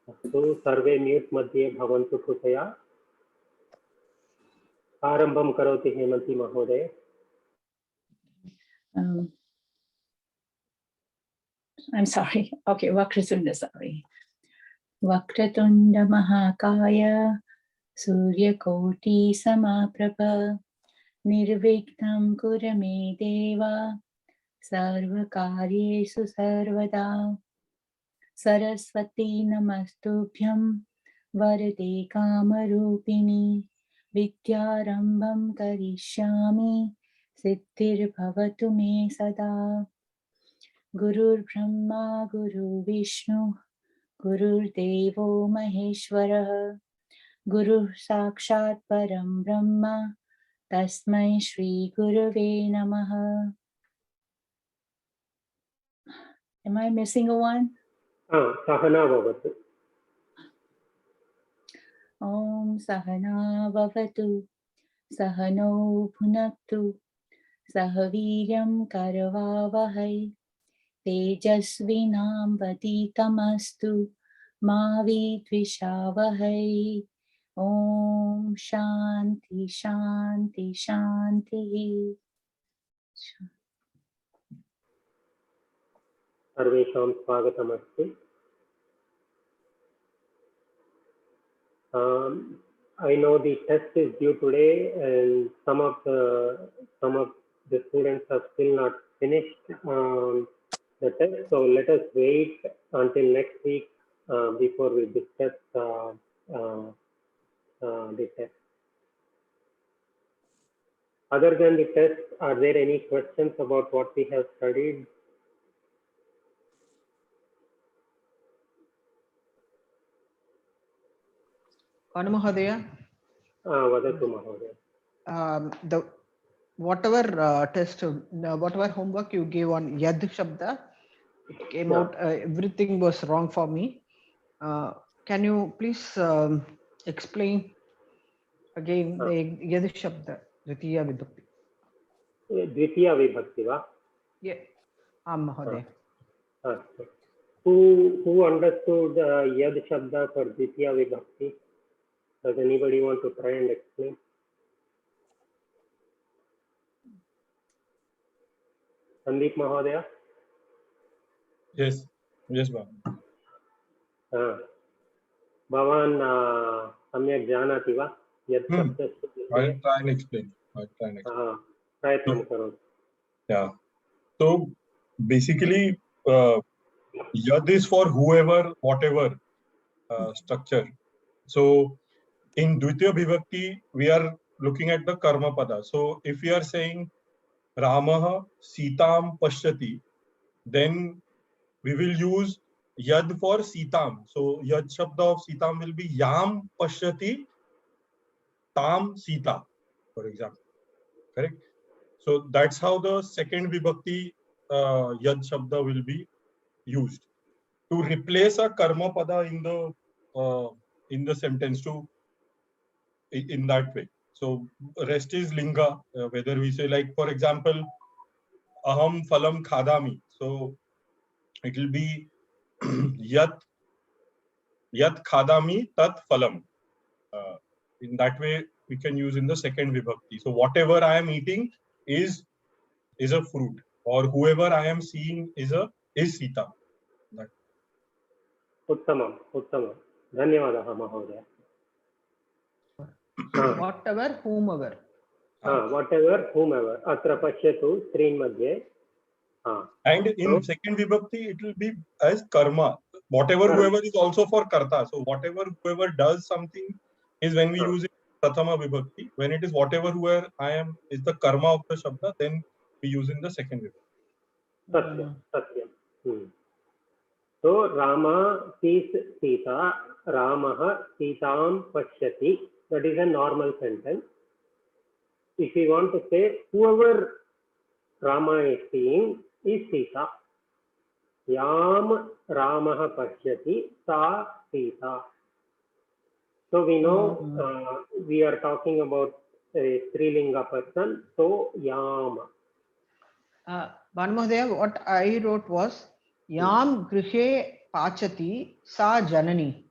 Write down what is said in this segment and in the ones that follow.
अस्तु, सर्वे म्यूट् मध्ये भवन्तु कृपया। आरम्भं करोति हेमन्ती महोदय। I'm sorry. Okay, Vakratunda, sorry. Vakratunda Mahakaya Suryakoti Samaprabha Nirvightam Kurame Deva Sarvakaryesu Sarvada Saraswati Namastubhyam Varade Kamarupini Vidyarambham Karishyami Siddhir Bhavatu Me Sada Gurur Brahma Guru Vishnu Gurur Devo Maheshwarah Guru Sakshat Param Brahma Tasmai Shri Gurave Namaha. Am I missing a one? Sahana bhavatu. Om Sahana Bhavatu Sahano Bhunaktu Sahaviryam Karavavahai Tejasvinam Vaditamastu Ma Vidvishavahai. Om Shanti Shanti Shanti. सर्वेषां स्वागतमस्ति। I know the test is due today, and some of the students have still not finished the test. So let us wait until next week before we discuss the test. Other than the test, are there any questions about what we have studied? Mahodaya. Vadatu Mahodaya. The whatever test, whatever homework you gave on Yad Shabda, it came out, everything was wrong for me. Can you please explain again the Yad Shabda, Dvitiya Vibhakti? Dvitiya Vibhakti, va? Yeah, Mahodaya. Who understood Yad Shabda for Dvitiya Vibhakti? Does anybody want to try and explain? Sandeep Mahodaya? Yes, Baba. Bhavan सम्यक् जानाति वा यत् शब्दस्य? I'll try and explain. प्रयत्नं करोतु. Yeah. So basically, Yad is for whoever, whatever structure. So in Dvitiya Vibhakti, we are looking at the karma pada. So if we are saying Ramaha Sitam Pashyati, then we will use Yad for Sitam. So Yad Shabda of Sitam will be Yam Pashyati Tam Sita, for example. Correct? So that's how the second Vibhakti Yad Shabda will be used to replace a karma pada in the sentence in that way. So rest is linga, whether we say, like, for example, aham phalam khadami. So it will be yat khadami tat phalam. In that way we can use in the second vibhakti. So whatever I am eating is a fruit, or whoever I am seeing is Sita. उत्तमं धन्यवादः महोदय. Whatever, whomever. Whomever अत्र पश्यतु screen मध्ये. And in second vibhakti it will be as karma. Whatever whoever is also for karta. So whatever whoever does something is when we use it prathama vibhakti. When it is whatever whoever I am is the karma of the shabda, then we use in the second vibhakti. Satyam. So Rama sees Sita, Ramah Sitam Pashyati. That is a normal sentence. If we want to say whoever Rama is seeing is Sita. Yam Ramah Pashyati Sa Sita. So we know we are talking about a Strilinga person. So Yam. Mahodaya, what I wrote was Yam Grihe Pachati Sa Janani.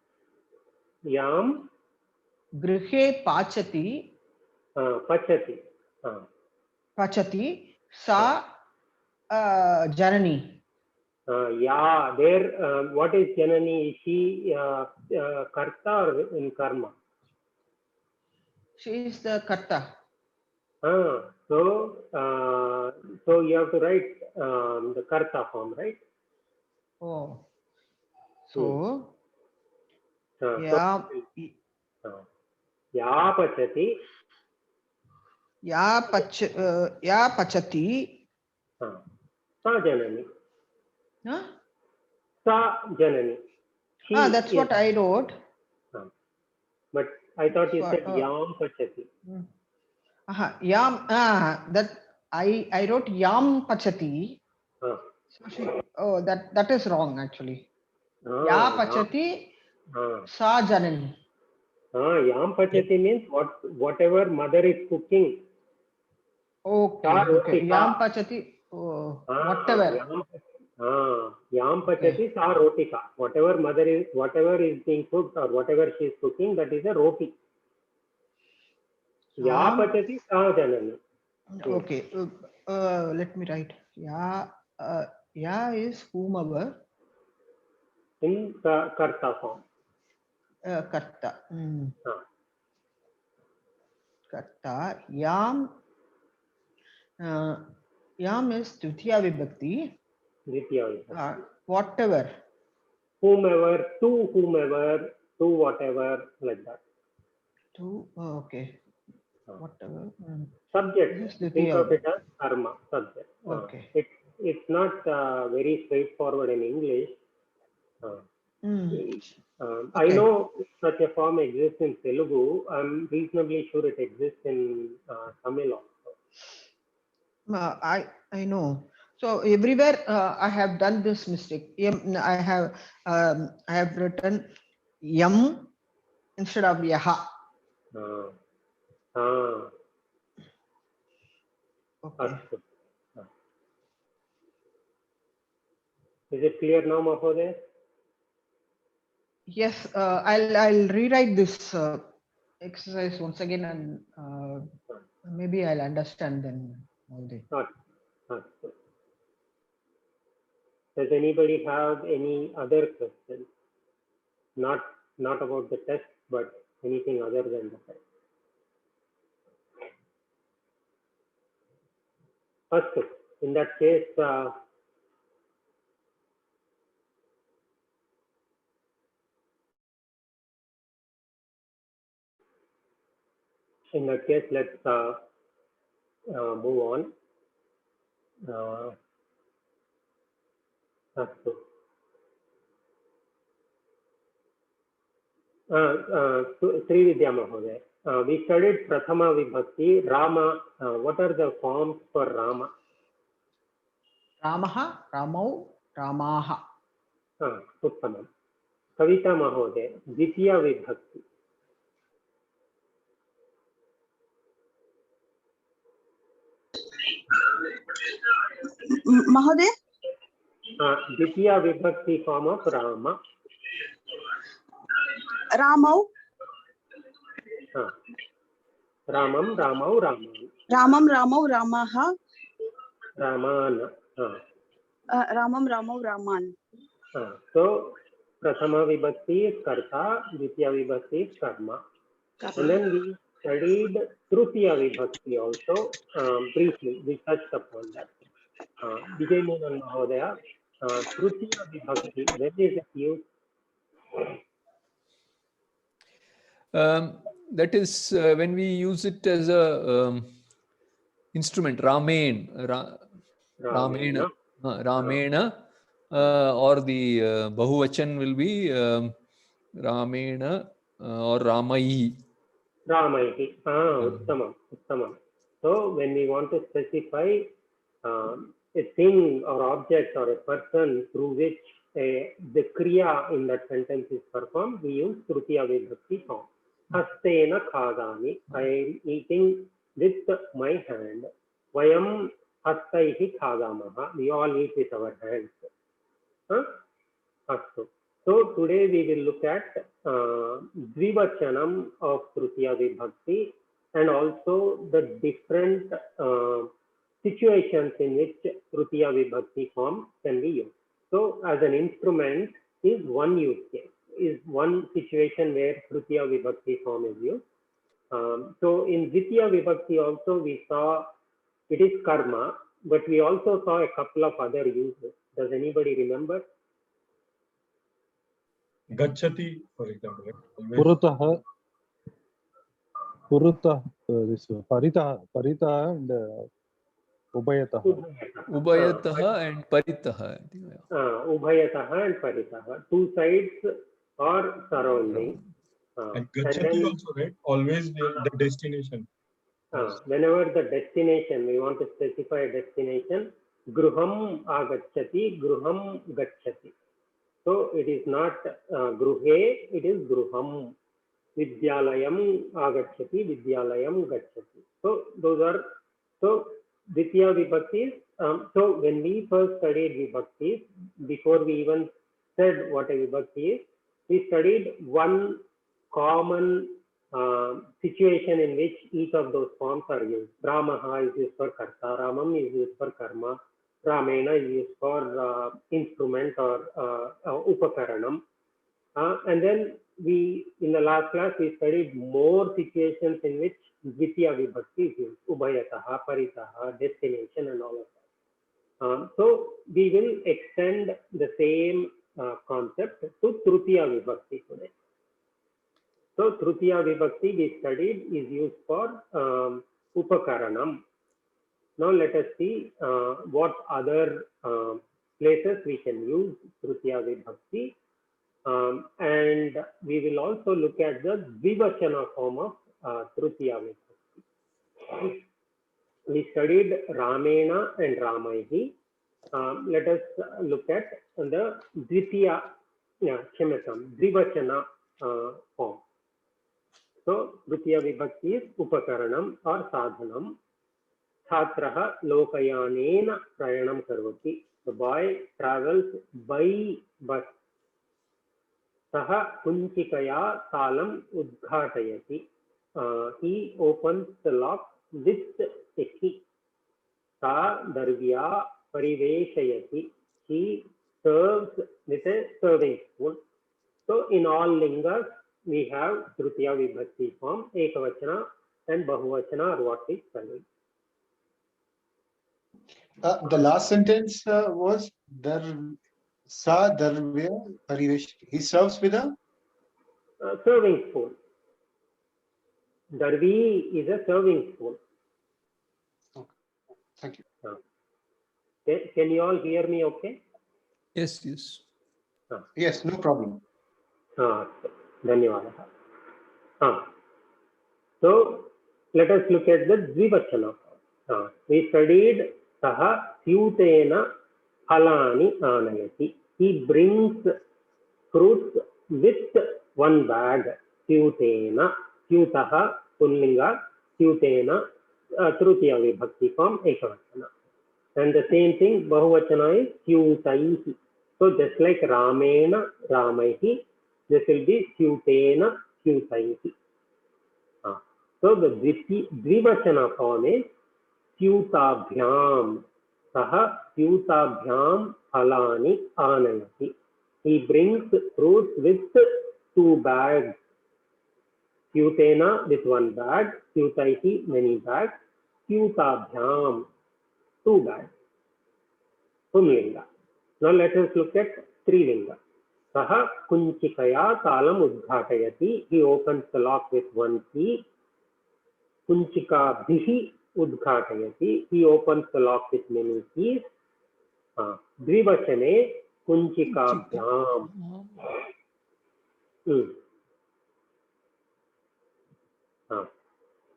Yam Grihe pachati. Pachati. Pachati. Sa Janani. Yeah, there, what is Janani? Is she karta or in karma? She is the karta. So you have to write the karta form, right? Oh. So, Ya pachati. Ya pachati. Sa Janani. Huh? Sa Janani. She That's is, what I wrote. but I thought you said But, Yam pachati. Yam. That I wrote Yam pachati. So she, that is wrong actually. Ya pachati. Sa Janani. Yam pachati means whatever mother is cooking. Okay. Yam pachati. Whatever. Yam pachati sa rotika. Whatever is being cooked or whatever she is cooking, that is a roti. Ya pachati sa Janani. Okay. Let me write. Ya is whomever. In karta form. Karta. Karta. Yam. Yam is Dvitiya Vibhakti. Whatever. Whomever, to whatever, like that. To, okay. Whatever. Subject. Think of it as karma, subject. Okay. It's not very straightforward in English. I know such a form exists in Telugu. I'm reasonably sure it exists in Tamil also. I know. So everywhere I have done this mistake. I have written yam instead of yaha. Okay. Is it clear now, Mahoday? Yes, I'll rewrite this exercise once again, and maybe I'll understand then all day. Does anybody have any other questions? Not about the test, but anything other than the test. First, in that case, let's move on. Srividya Mahoday, we studied Prathama Vibhakti, Rama. What are the forms for Rama? Ramaha, Ramau, Ramaha. Uttamam. Kavita Mahoday, Dvitiya Vibhakti. Mahoday? Dvitiya Vibhakti form of Rama. Ramau. Ramam, Ramau, Raman. Ramam, Ramau, Ramaha. Raman. Ramam, Ramau, Raman. So, Prathama Vibhakti is Karta, Dvitiya Vibhakti is Karma. And then we studied Tritiya Vibhakti also, briefly, we touched upon that. Vijay Mohan Mahodaya, Tritiya Vibhakti, when is it used? That is when we use it as a instrument, Ramena, or the Bahuvachan will be Ramena or Ramai. Ramaihi. Uttamam. So when we want to specify a thing or object or a person through which the kriya in that sentence is performed, we use Tritiya Vibhakti form. Hastena khadami. I am eating with my hand. Vayam hastaihi khadamaha. We all eat with our hands. Astu. So today we will look at Dvivachanam of Tritiya Vibhakti and also the different situations in which Tritiya Vibhakti form can be used. So as an instrument is one use case, is one situation where Tritiya Vibhakti form is used. So in Dvitiya Vibhakti also we saw it is karma, but we also saw a couple of other uses. Does anybody remember? Gachati, for example. Always. Purutah, this Paritah and Ubayatah. Ubayatah and Paritah. Ubhayatah and Paritah. Two sides or surrounding. And Gachati also, right? Always the destination. Whenever the destination, we want to specify a destination, Gruham agachati, Gruham gachati. So it is not Gruhe, it is Gruham. Vidyalayam agachati, Vidyalayam gachati. So those are, so Dvitiya Vibhaktis. So when we first studied Vibhaktis, before we even said what a Vibhakti is, we studied one common situation in which each of those forms are used. Ramaha is used for karta, Ramam is used for karma, Ramena is used for instrument or upakaranam. And then we, in the last class, we studied more situations in which Dvitiya Vibhakti is used, Ubhayataha, Paritaha, destination and all of that. So we will extend the same concept to Tritiya Vibhakti today. So Tritiya Vibhakti we studied is used for upakaranam. Now let us see what other places we can use Tritiya Vibhakti. And we will also look at the Dvivachana form of Tritiya Vibhakti. We studied Ramena and Ramaihi. Let us look at the Dvitiya, Dvivachana form. So Dvitiya Vibhakti is Upakaranam or Sadhanam. Chhatraha Lokayanena Prayanam Karvati. The boy travels by bus. Saha Kunchikaya Salam Udghatayati. He opens the lock with a key. Sa Darvya Pariveshayati. He serves with a serving spoon. So in all lingas, we have Tritiya Vibhakti form, Ekavachana and Bahuvachana are what we studied. The last sentence was Sa Darvya Parivesh. He serves with a serving spoon. Darvi is a serving spoon. Okay. Thank you. Can you all hear me okay? Yes, yes. Yes, no problem. Dhanyavadaha. So let us look at the Dvivachana. We studied Saha Syutena Halani Anayati. He brings fruits with one bag. Syutena, Syutaha, Pullinga, Syutena, Tritiya Vibhakti form, Ekavachana. And the same thing, Bahuvachana is Syutaihi. So just like Ramena, Ramaihi, this will be Syutena, Syutaihi. So the Dvivachana form is Syutabhyam. Saha Syutabhyam Halani Anayati. He brings fruits with two bags. Syutena with one bag, Syutaihi many bags, Syutabhyam two bags. Pumlinga. Now let us look at Strilinga. Saha Kunchikaya Talam Udghatayati. He opens the lock with one key. Kunchika Bhihi Udghatayati. He opens the lock with many keys. Dvivachane Kunchika Bhyam.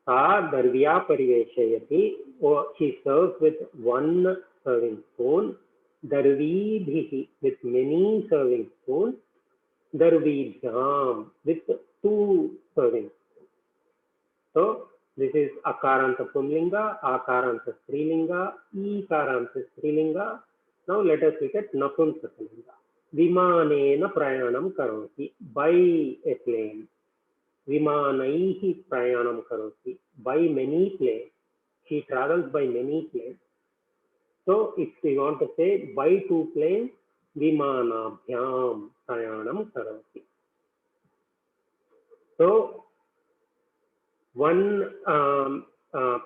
Sa Darvya Pariveshayati. He serves with one serving spoon. Darvi Bhihi with many serving spoons. Darvi Bhyam with two serving spoons. So this is Akaranta Pumlinga, Akaranta Strilinga, Ikaranta Strilinga. Now let us look at Napumsakalinga. विमानेन प्रयाणं करोति, by a plane. विमानैः प्रयाणं करोति, by many planes. She travels by many planes. So if we want to say by two planes, vimanabhyam prayanam karoti. So one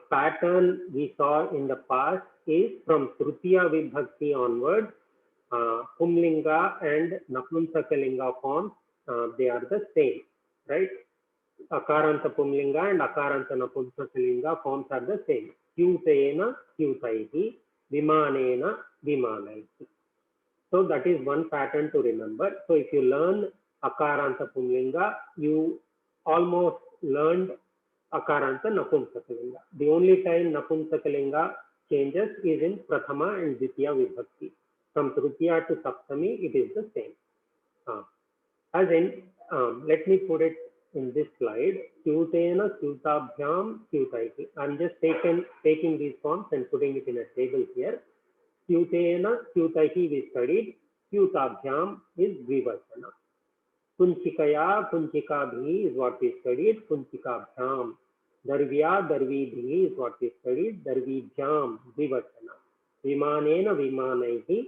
pattern we saw in the past is from Tritiya Vibhakti onwards, Pumlinga and Napunsakalinga forms, they are the same, right? Akaranta Pumlinga and Akaranta Napunsakalinga forms are the same. Kyutena, Kyutaihi, Vimanena, Vimanaihi. So that is one pattern to remember. So if you learn Akaranta Pumlinga, you almost learned Akaranta Napunsakalinga. The only time Napunsakalinga changes is in Prathama and Ditya Vibhakti. From Tritiya to Saptami, it is the same. As in, let me put it in this slide. Kyutena, Kyutabhyam, Kyutaihi. I'm just taking these forms and putting it in a table here. Kyutena, Kyutaihi we studied. Kyutabhyam is Dvivachana. Kunchikaya, Kunchikabhi is what we studied. Kunchikabhyam. Darvya, Darvibhi is what we studied. Darvibhyam, Dvivachana. Vimanena, Vimanaihi.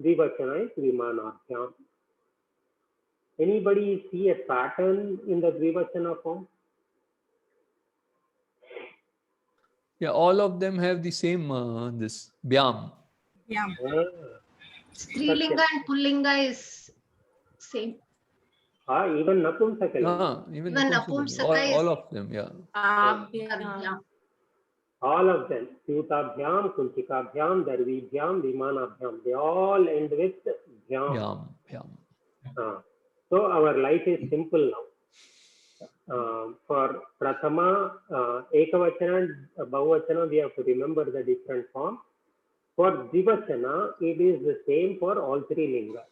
Dvivachana is Vimanabhyam. Anybody see a pattern in the Dvivachana form? Yeah, all of them have the same this Byam. Yeah. Strilinga and Pullinga is same. Even Napumsakalinga. Even Napumsaka all of them, yeah. Abhyam. All of them. Kyutabhyam, Kunchikabhyam, Darvibhyam, Vimanabhyam. They all end with Bhyam. So our life is simple now. For Prathama, Ekavachana and Bahuvachana, we have to remember the different forms. For Dvivachana, it is the same for all three lingas.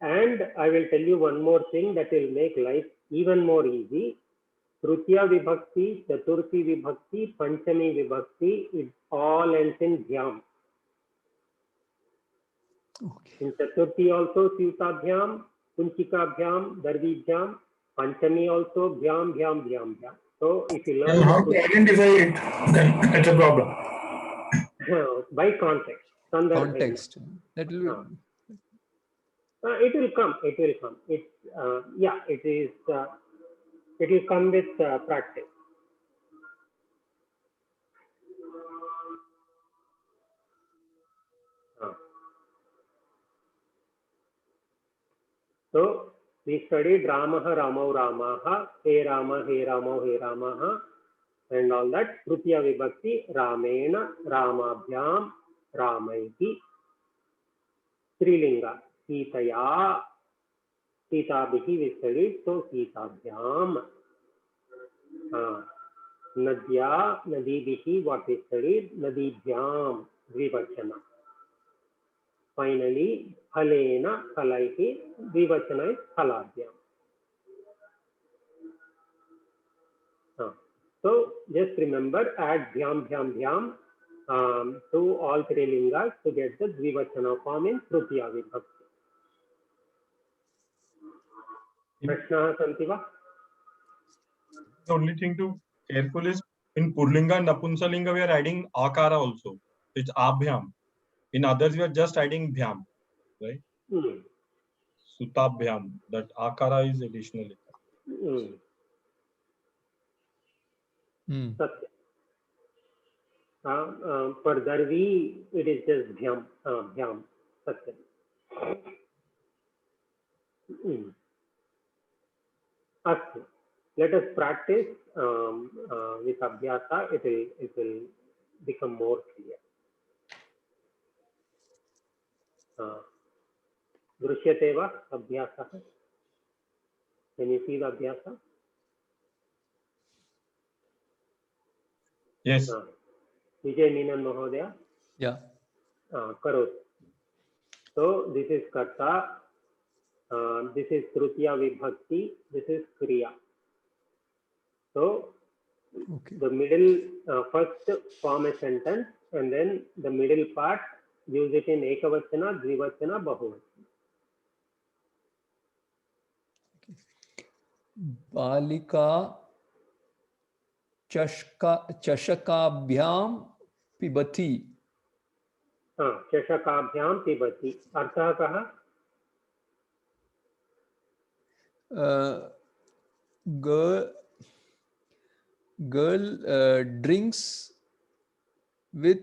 And I will tell you one more thing that will make life even more easy. Tritiya Vibhakti, Chaturthi Vibhakti, Panchami Vibhakti, it all ends in Bhyam. Okay. In Chaturthi also Kyutabhyam, Kunchikabhyam, Darvibhyam, Panchami also Bhyam, Bhyam, Bhyam, Bhyam. So if you learn how to identify it, then it's a problem. By context. Context. That will it will come. It will come. It's yeah. It is. It will come with practice. So we studied Ramaha, Ramau, Ramaha, He Rama, He Ramau, He Ramaha, and all that. Tritiya Vibhakti, Ramena, Ramabhyam, Ramaihi. Strilinga, Sitaya, Sitabhihi we studied, so Sitabhyam. Nadya, Nadibihi, what we studied, Nadibhyam, Dvivachana. Finally, Phalena, Phalaihi, Dvivachana is Phalabhyam. So just remember, add Bhyam, Bhyam, Bhyam to all three lingas to get the Dvivachana form in Tritiya Vibhakti. Prashna Santiva? The only thing to careful is in Purlinga and Napunsalinga we are adding Akara also. It's Abhyam. In others we are just adding Bhyam, right? Sutabhyam. That Akara is additional. For Darvi, it is just Bhyam. Bhyam. Satyam. Astu. Let us practice with Abhyasa. It will become more clear. Drishyate va Abhyasa? Can you see the Abhyasa? Yes. Vijay Menon Mahodaya? Yeah. Karot. So this is Karta. This is Tritiya Vibhakti. This is Kriya. So the middle, first form a sentence and then the middle part use it in Ekavachana, Dvivachana, Bahuvachana. बालिका चषकाभ्यां पिबति। चषकाभ्यां पिबति अर्थः कः? Girl drinks with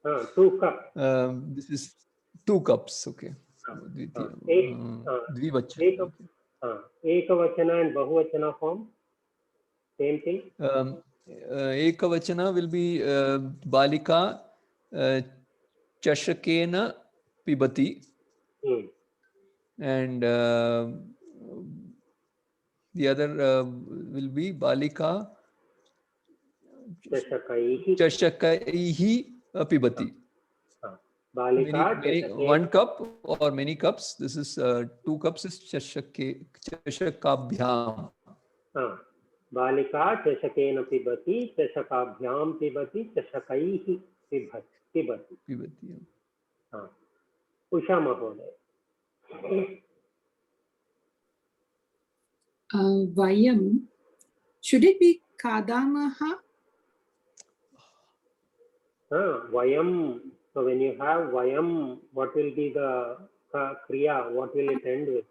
2 cups. This is 2 cups. Okay. Dvivachana. Ekavachana and bahuvachana form, same thing. Ekavachana will be balika chashakena pibati. And the other will be balika chashakaihi pibati. One cup or many cups. This is 2 cups is chashakabhyam. Balika chashakena pibati, chashakabhyam pibati, chashakaihi pibati. Usha Mahoday. Vayam, should it be kadamaha? Vayam. So when you have vayam, what will be the kriya? What will it end with?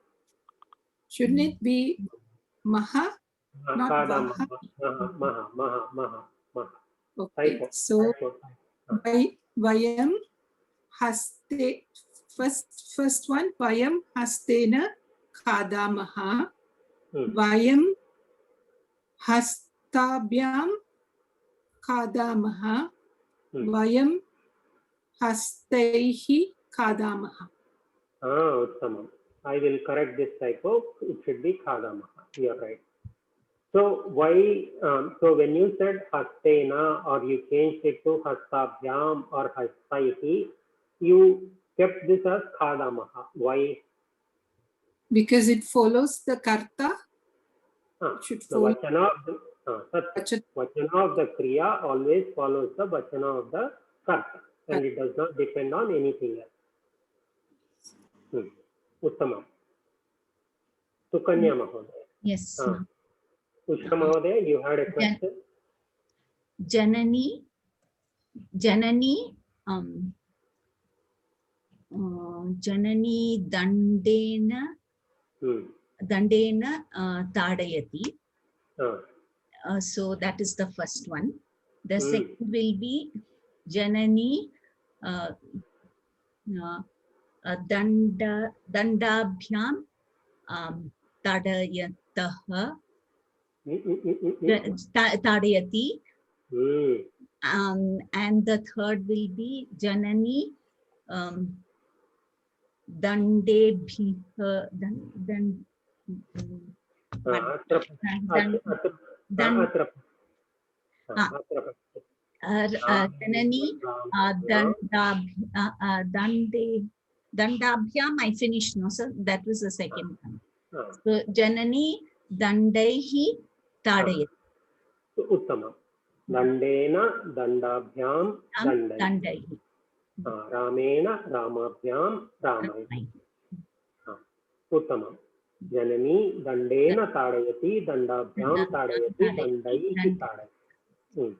Shouldn't it be maha? Not vaha? Maha. Okay, so vayam haste, first one, vayam hastena kadamaha. Vayam hastabhyam kadamaha. Vayam hastaihi kadamaha. Uttamam. I will correct this typo. It should be kadamaha. You are right. So why? So when you said hastena or you changed it to hastabhyam or hastaihi, you kept this as kadamaha. Why? Because it follows the karta. It should follow. Vachana of the kriya always follows the vachana of the karta, and it does not depend on anything else. Uttamam. Sukanya Mahoday. Yes. Usha Mahoday, you had a question? Janani dandena tadayati. So that is the first one. The second will be Janani dandabhyam tadayataha tadayati. And the third will be Janani dandebhya Janani dandabhyam I finished, no sir, that was the second one. So Janani dandaihi tadayati. Uttamam. Dandena dandabhyam dandaihi. Ramena ramabhyam ramaihi. Uttamam. Janani dandena tadayati dandabhyam tadayati dandaihi tadayati.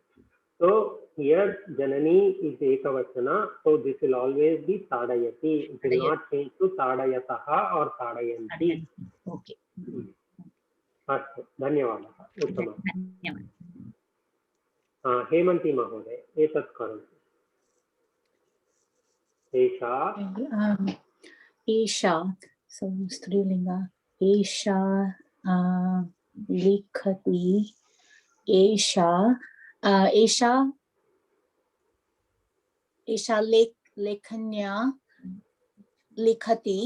So here Janani is ekavachana, so this will always be tadayati. It will not change to tadayataha or tadayanti. Okay. Astu, dhanyavadah. Uttamam. Hemanti Mahoday, etat karoti. Esha, so Strilinga. Esha likhati. Esha lekhanya likhati.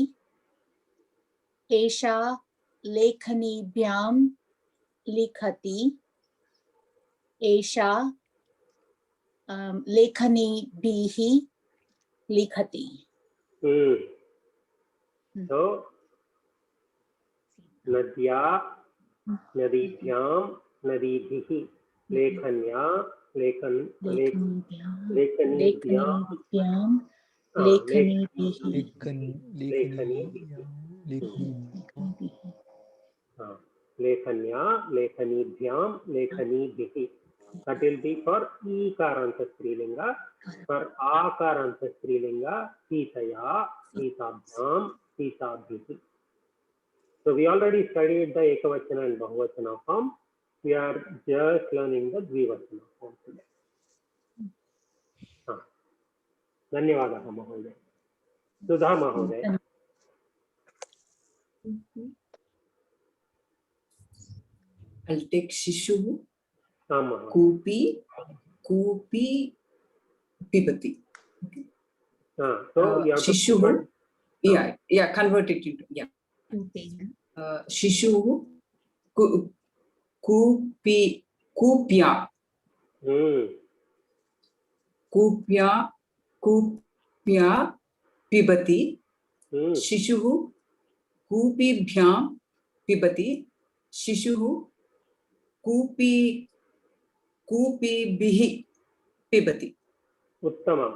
Esha lekhanibhyam likhati. Esha lekhanibhihi likhati. So nadya nadibhyam nadibhihi lekhanya lekhanibhyam lekhanibhyam lekhanibhihi लेखन्या, लेखनीभ्यां, लेखनीभिः. That will be for ईकारन्त स्त्रीलिंगा. For आकारन्त स्त्रीलिंगा, सीतया, सीताभ्यां, सीताभिः. So we already studied the Ekavachana and Bahuvachana form. We are just learning the Dvivachana form today. धन्यवादः महोदय. सुधा महोदय. I'll take Shishu, आम्. Koopi, Koopi, Pibati. Okay. So you have Shishu, to convert it into, Shishu, Koopi, Koopya. Koopya, Koopya, Pibati. Shishu, Koopibhyam, Pibati. Shishu, Koopi, Koopibih, Pibati. उत्तमम्.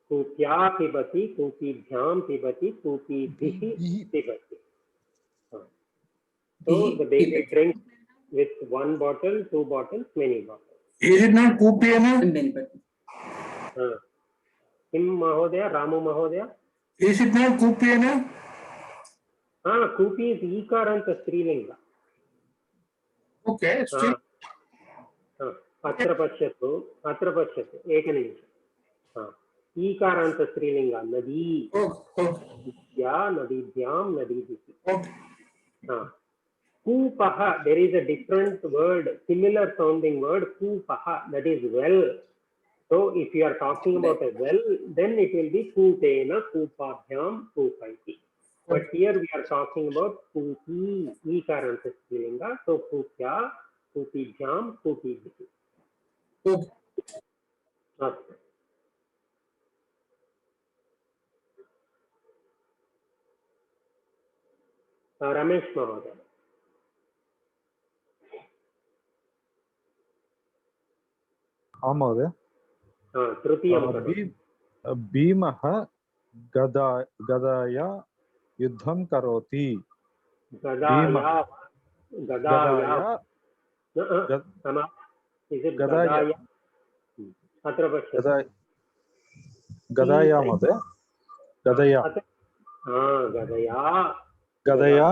कूप्या पिबति, कूपीभ्यां पिबति, कूपीभिः पिबति. So the baby drinks with one bottle, two bottles, many bottles. Is it not Kupyana? Many bottles. किं महोदय, रामु महोदय? Is it not Kupyana? कूपी is ईकारान्त स्त्रीलिंग. Okay, still. अत्र पश्यतु, एकनिमिषम्. ईकारान्त स्त्रीलिंग नदी, नद्या, नदीभ्यां, नदीभिः. Koopaha, there is a different word, similar sounding word, Koopaha, that is well. So if you are talking about a well, then it will be Koopena, Koopabhyam, Koopaiti. But here we are talking about Koopi, Ikaranta Strilinga, so Koopya, Koopibhyam, Koopibhiti. Ramesh Mahoday. महोदय. तृतीयं. भीमः गदाया युद्धं करोति. गदाया. अत्र पश्यतु. गदाया महोदय. गदया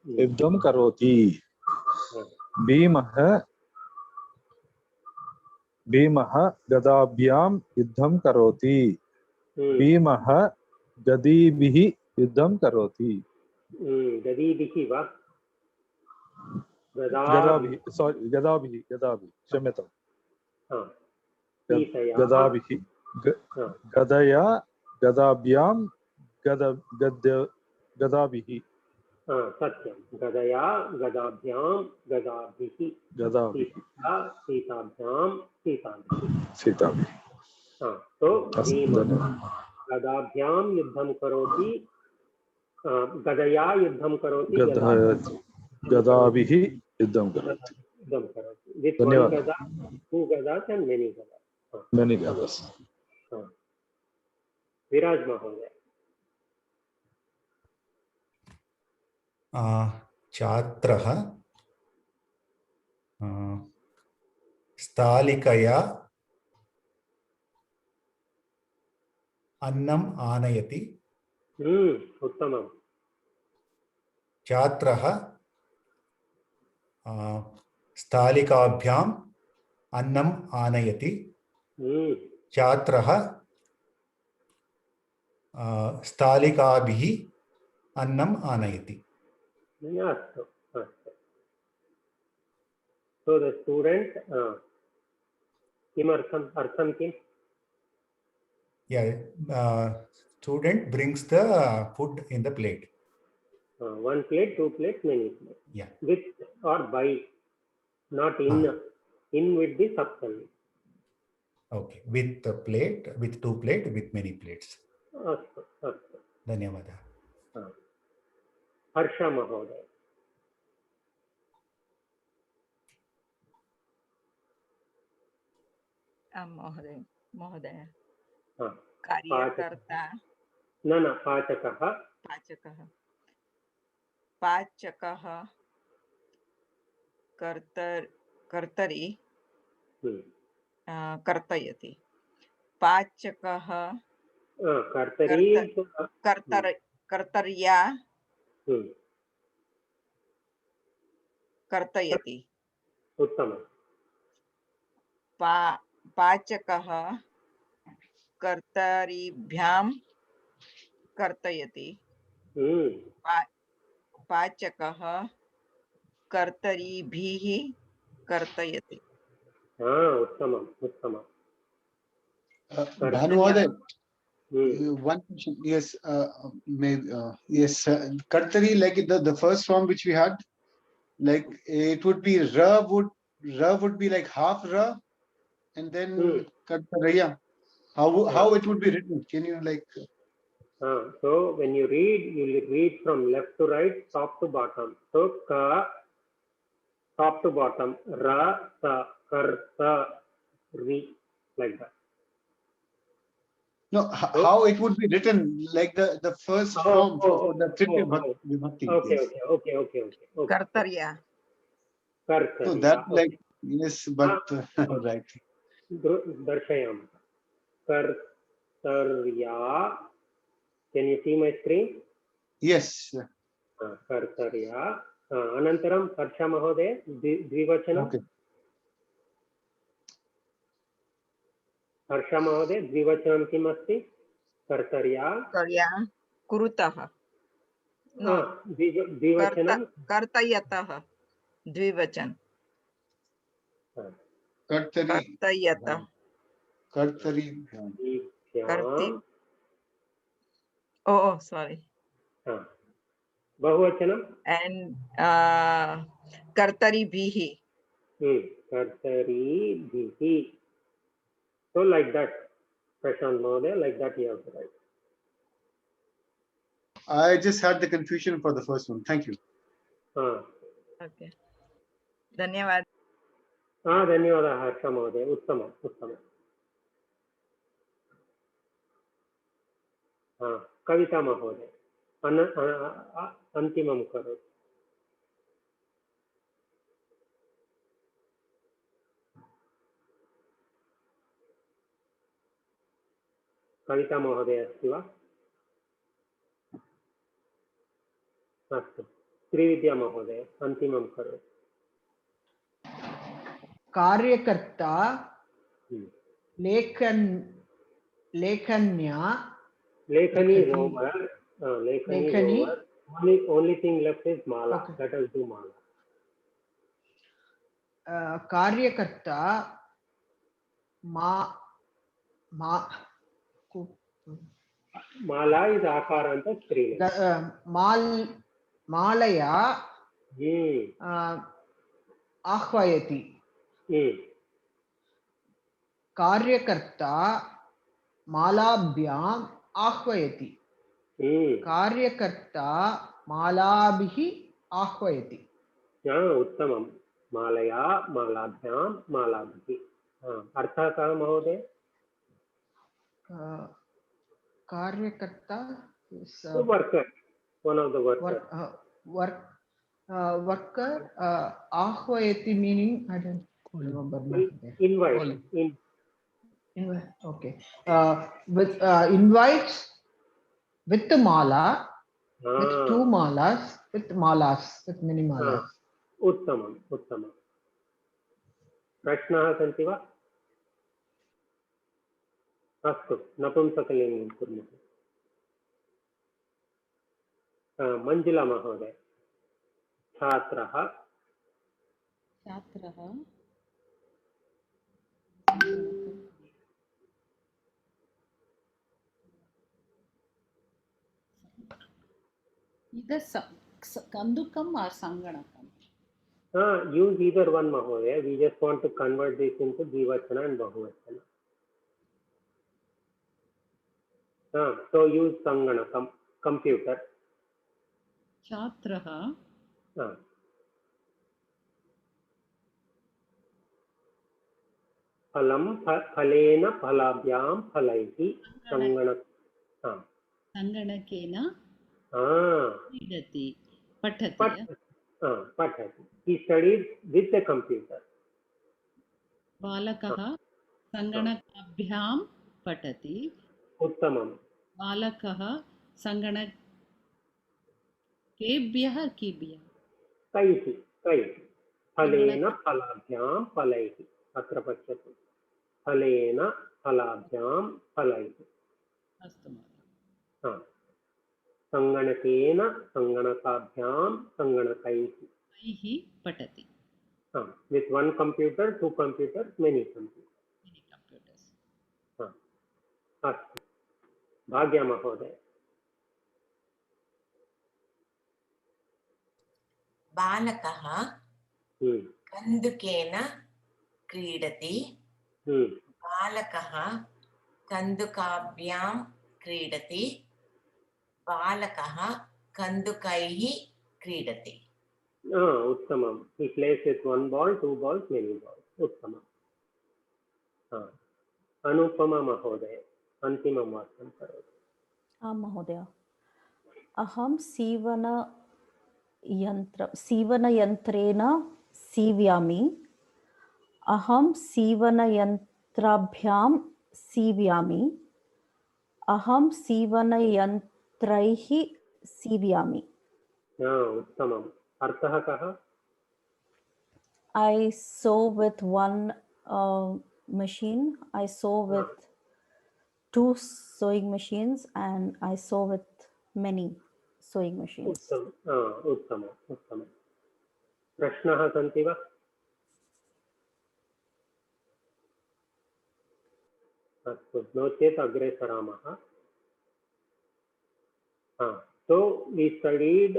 युद्धं करोति. भीमः गदाभ्यां युद्धं करोति. भीमः गदीभिः युद्धं करोति. गदीभिः वा? गदाभिः, क्षम्यताम्. गदाभिः, गदया, गदाभ्यां, गदाभिः. सत्यं. गदया, गदाभ्यां, गदाभिः. सीताभ्यां, सीताभिः. तो भीमः गदाभ्यां युद्धं करोति. गदया युद्धं करोति. गदाभिः युद्धं करोति. With one gada, two gadas and many gadas. Many gadas. विराज महोदय. छात्रः स्थालिकया अन्नम् आनयति. उत्तमम्. छात्रः स्थालिकाभ्याम् अन्नम् आनयति. छात्रः स्थालिकाभिः अन्नम् आनयति. अस्तु. So the student, अर्थं किम्? Student brings the food in the plate. One plate, two plates, many plates. Yeah. With or by, not in. In with the substantive. Okay. With the plate, with two plates, with many plates. अस्तु. धन्यवादः. हर्ष महोदय. महोदय कार्यकर्ता न पाचकः. पाचकः कर्तरि कर्तयति पाचकः कर्तर्या कर्तयति उत्तमम् पाचकः कर्तरिभ्यां कर्तयति पाचकः कर्तरिभिः कर्तयति उत्तमम् उत्तमम् Bhanuvaday, one question. Yes, yes, Kartari, like the first form which we had, like it would be ra would be like half ra, and then Kartaraya. How it would be written? Can you like? So when you read, you will read from left to right, top to bottom. So ka, top to bottom, ra, sa, karta, ri, like that. No, how it would be written, like the first form for the Tritiya Vibhakti. Okay. Kartarya. So that like, yes, but right. Darshayam. Kartarya. Can you see my screen? Yes. Kartarya. Anantaram Harsha Mahoday, Dvivachanam. Okay. हर्ष महोदय द्विवचनं किम् अस्ति कर्तर्या कुरुतः द्विवचनं कर्तयतः द्विवचन कर्तयतः कर्तरि oh sorry बहुवचनं and कर्तरिभिः कर्तरिभिः. So like that, Prashant Mahoday, like that you have to write. I just had the confusion for the first one. Thank you. Okay. धन्यवाद. धन्यवादः हर्ष महोदय. उत्तमम् उत्तमम्. कविता महोदय अन्तिमं करोतु. कविता महोदय अस्ति वा? अस्तु. त्रिविद्या महोदय अन्तिमं करोतु. कार्यकर्ता लेखन्या लेखनी is over. Lekhani is over. Only thing left is mala. Okay. Let us do mala. कार्यकर्ता माला is आकारन्त स्त्रीलिङ्ग. मालया आह्वयति. कार्यकर्ता मालाभ्याम् आह्वयति. कार्यकर्ता मालाभिः आह्वयति. उत्तमं. मालया मालाभ्यां मालाभिः. अर्थः कः महोदय? कार्यकर्ता worker, one of the workers. Worker ahvayati meaning I don't remember. Invite. Invite. Okay. With invites with the mala, with two malas, with many malas. उत्तमम् उत्तमम्. प्रश्नाः सन्ति वा? अस्तु, नपुंसकलिङ्गं कुर्मः. मंजुला महोदय. छात्रः either kandukam or sanganakam. Use either one, Mahoday. We just want to convert this into Dvivachana and Bahuvachana. So use Sanganakam, computer. Chatraha. Phalam, phalena, phalabhyam, phalaihi, Sanganak. Sanganakena. Kridati. Patati. Patati. He studied with a computer. बालकः सङ्गणकाभ्यां पठति. उत्तमम्. बालकः सङ्गणकेभ्यः केभ्यः कैः फलेन फलाभ्यां फलैः. अत्र पश्यतु, फलेन फलाभ्यां फलैः. अस्तु महोदय. सङ्गणकेन सङ्गणकाभ्यां सङ्गणकैः पठति. With one computer, two computers, many computers. अस्तु. भाग्या महोदय. बालकः कन्दुकेन क्रीडति. बालकः कन्दुकाभ्यां क्रीडति. बालकः कन्दुकैः क्रीडति. उत्तमम्. He plays with one ball, two balls, many balls. उत्तमम्. अनुपमा महोदय, अन्तिमं वाक्यं करोतु. आं महोदय. अहं सीवनयन्त्रेण सीव्यामि. अहं सीवनयन्त्राभ्यां सीव्यामि. अहं सीवनयन्त्रैः सीव्यामि. उत्तमम्. अर्थः कः? I sew with one machine. I sew with two sewing machines, and I sew with many sewing machines. उत्तमम्. प्रश्नाः सन्ति वा? अस्तु, नो चेत् अग्रे सरामः. So we studied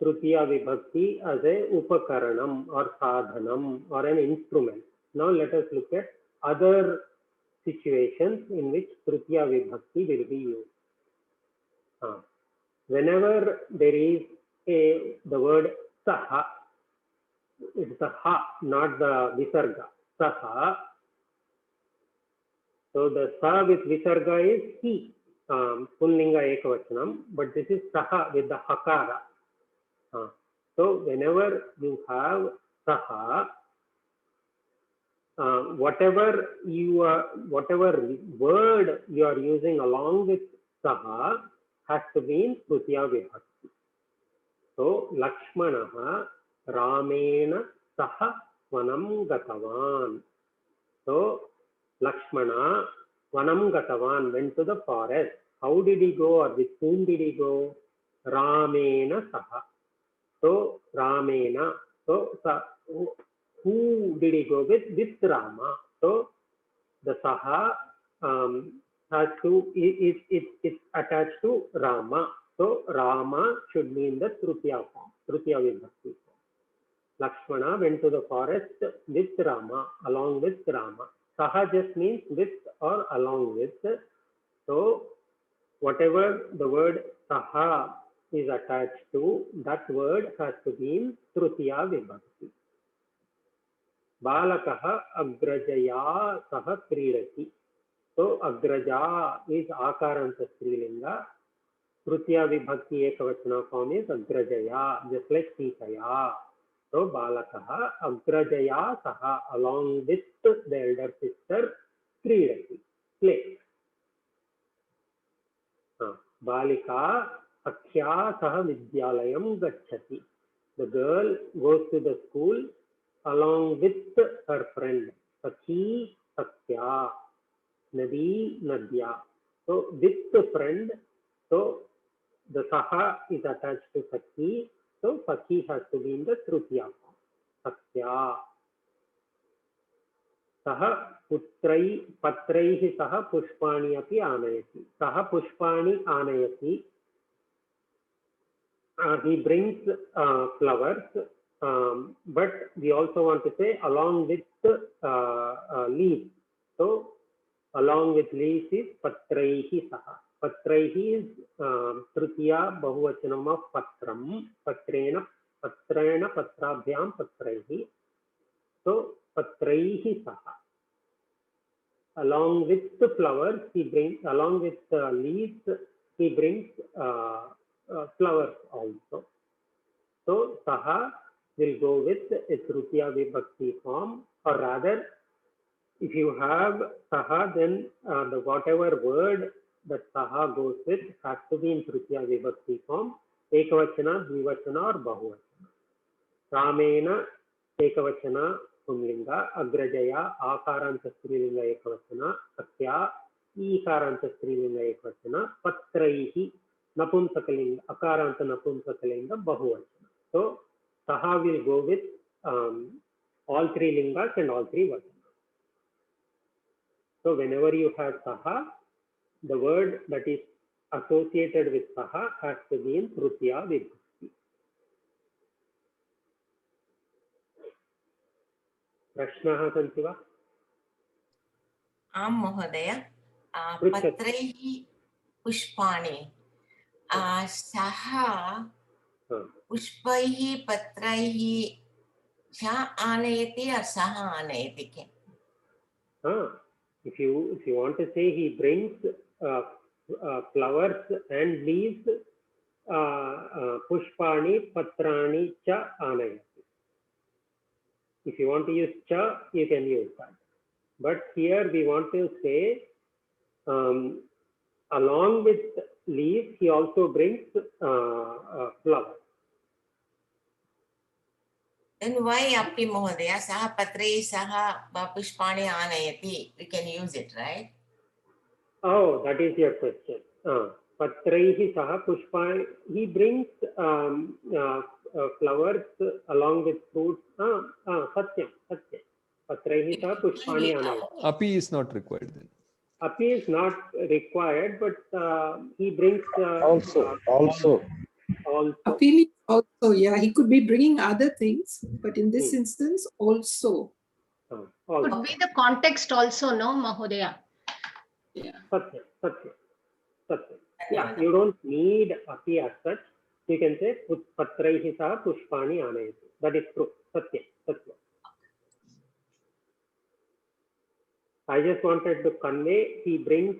Tritiya Vibhakti as a upakaranam or sadhanam or an instrument. Now let us look at other situations in which Tritiya Vibhakti will be used. Whenever there is the word saha, it's the ha, not the visarga. Saha. So the sa with visarga is he, pullinga ekavachanam, but this is saha with the hakara. So whenever you have saha, whatever word you are using along with saha has to be in Tritiya Vibhakti. So Lakshmanaha Ramena Saha Vanam Gatavan. So Lakshmana Vanam Gatavan went to the forest. How did he go, or with whom did he go? Ramena Saha. So Ramena. So who did he go with? With Rama. So the Saha has to, it's attached to Rama. So Rama should be in the Tritiya form, Tritiya Vibhakti form. Lakshmana went to the forest with Rama, along with Rama. Saha just means with or along with. So whatever the word Saha is attached to, that word has to be in Tritiya Vibhakti. Balakaha agrajaya saha kridati. So agraja is akaranta strilinga. Tritiya Vibhakti ekavachana form is agrajaya, just like Sitaya. So balakaha agrajaya saha, along with the elder sister, kridati, play. Balika Sakhya saha vidyalayam gacchati. The girl goes to the school along with her friend. Sakhi Sakhya, Nadi Nadya. So with the friend, so the Saha is attached to Sakhi. So Sakhi has to be in the Tritiya form. Sakhya. Saha patraihi saha pushpani api anayati. Saha pushpani anayati. He brings flowers, but we also want to say along with leaves. So along with leaves is patraihi saha. Patraihi is Tritiya bahuvachanam of patram. Patrena patrabhyam patraihi. So patraihi saha. Along with the flowers, he brings, along with the leaves, he brings flowers also. saha will go with a tritiya vibhakti form, or rather, if you have saha, then the whatever word that saha goes with has to be in tritiya vibhakti form, ekavachana, dvivachana or bahuvachana. Ramena ekavachana pumlinga, agrajaya akaranta strilinga ekavachana, satya ikaranta strilinga ekavachana, patraihi napumsakalinga, akaranta napumsakalinga bahuvachana. So saha will go with all three lingas and all three vachanas. So whenever you have saha, the word that is associated with saha has to be in tritiya vibhakti. प्रश्नाः सन्ति वा? आं महोदय, पत्रैः पुष्पाणि, सः पुष्पैः पत्रैः च आनयति or सः आनयति किम्? If you want to say he brings flowers and leaves, pushpani patrani cha anayati. If you want to use cha, you can use that. But here we want to say along with leaves, he also brings flowers. Then why api Mahodaya? Saha patrai saha pushpani anayati. We can use it, right? Oh, that is your question. Patraihi saha pushpani. He brings flowers along with fruits. Satyam. Patraihi saha pushpani anayati. Api is not required then. Api is not required, but he brings also. Api means also, yeah. He could be bringing other things, but in this instance, also. Could be the context also, no, Mahodaya? Yeah. Satya. Yeah, you don't need api as such. You can say patraihi saha pushpani anayati. That is true. Satya. I just wanted to convey he brings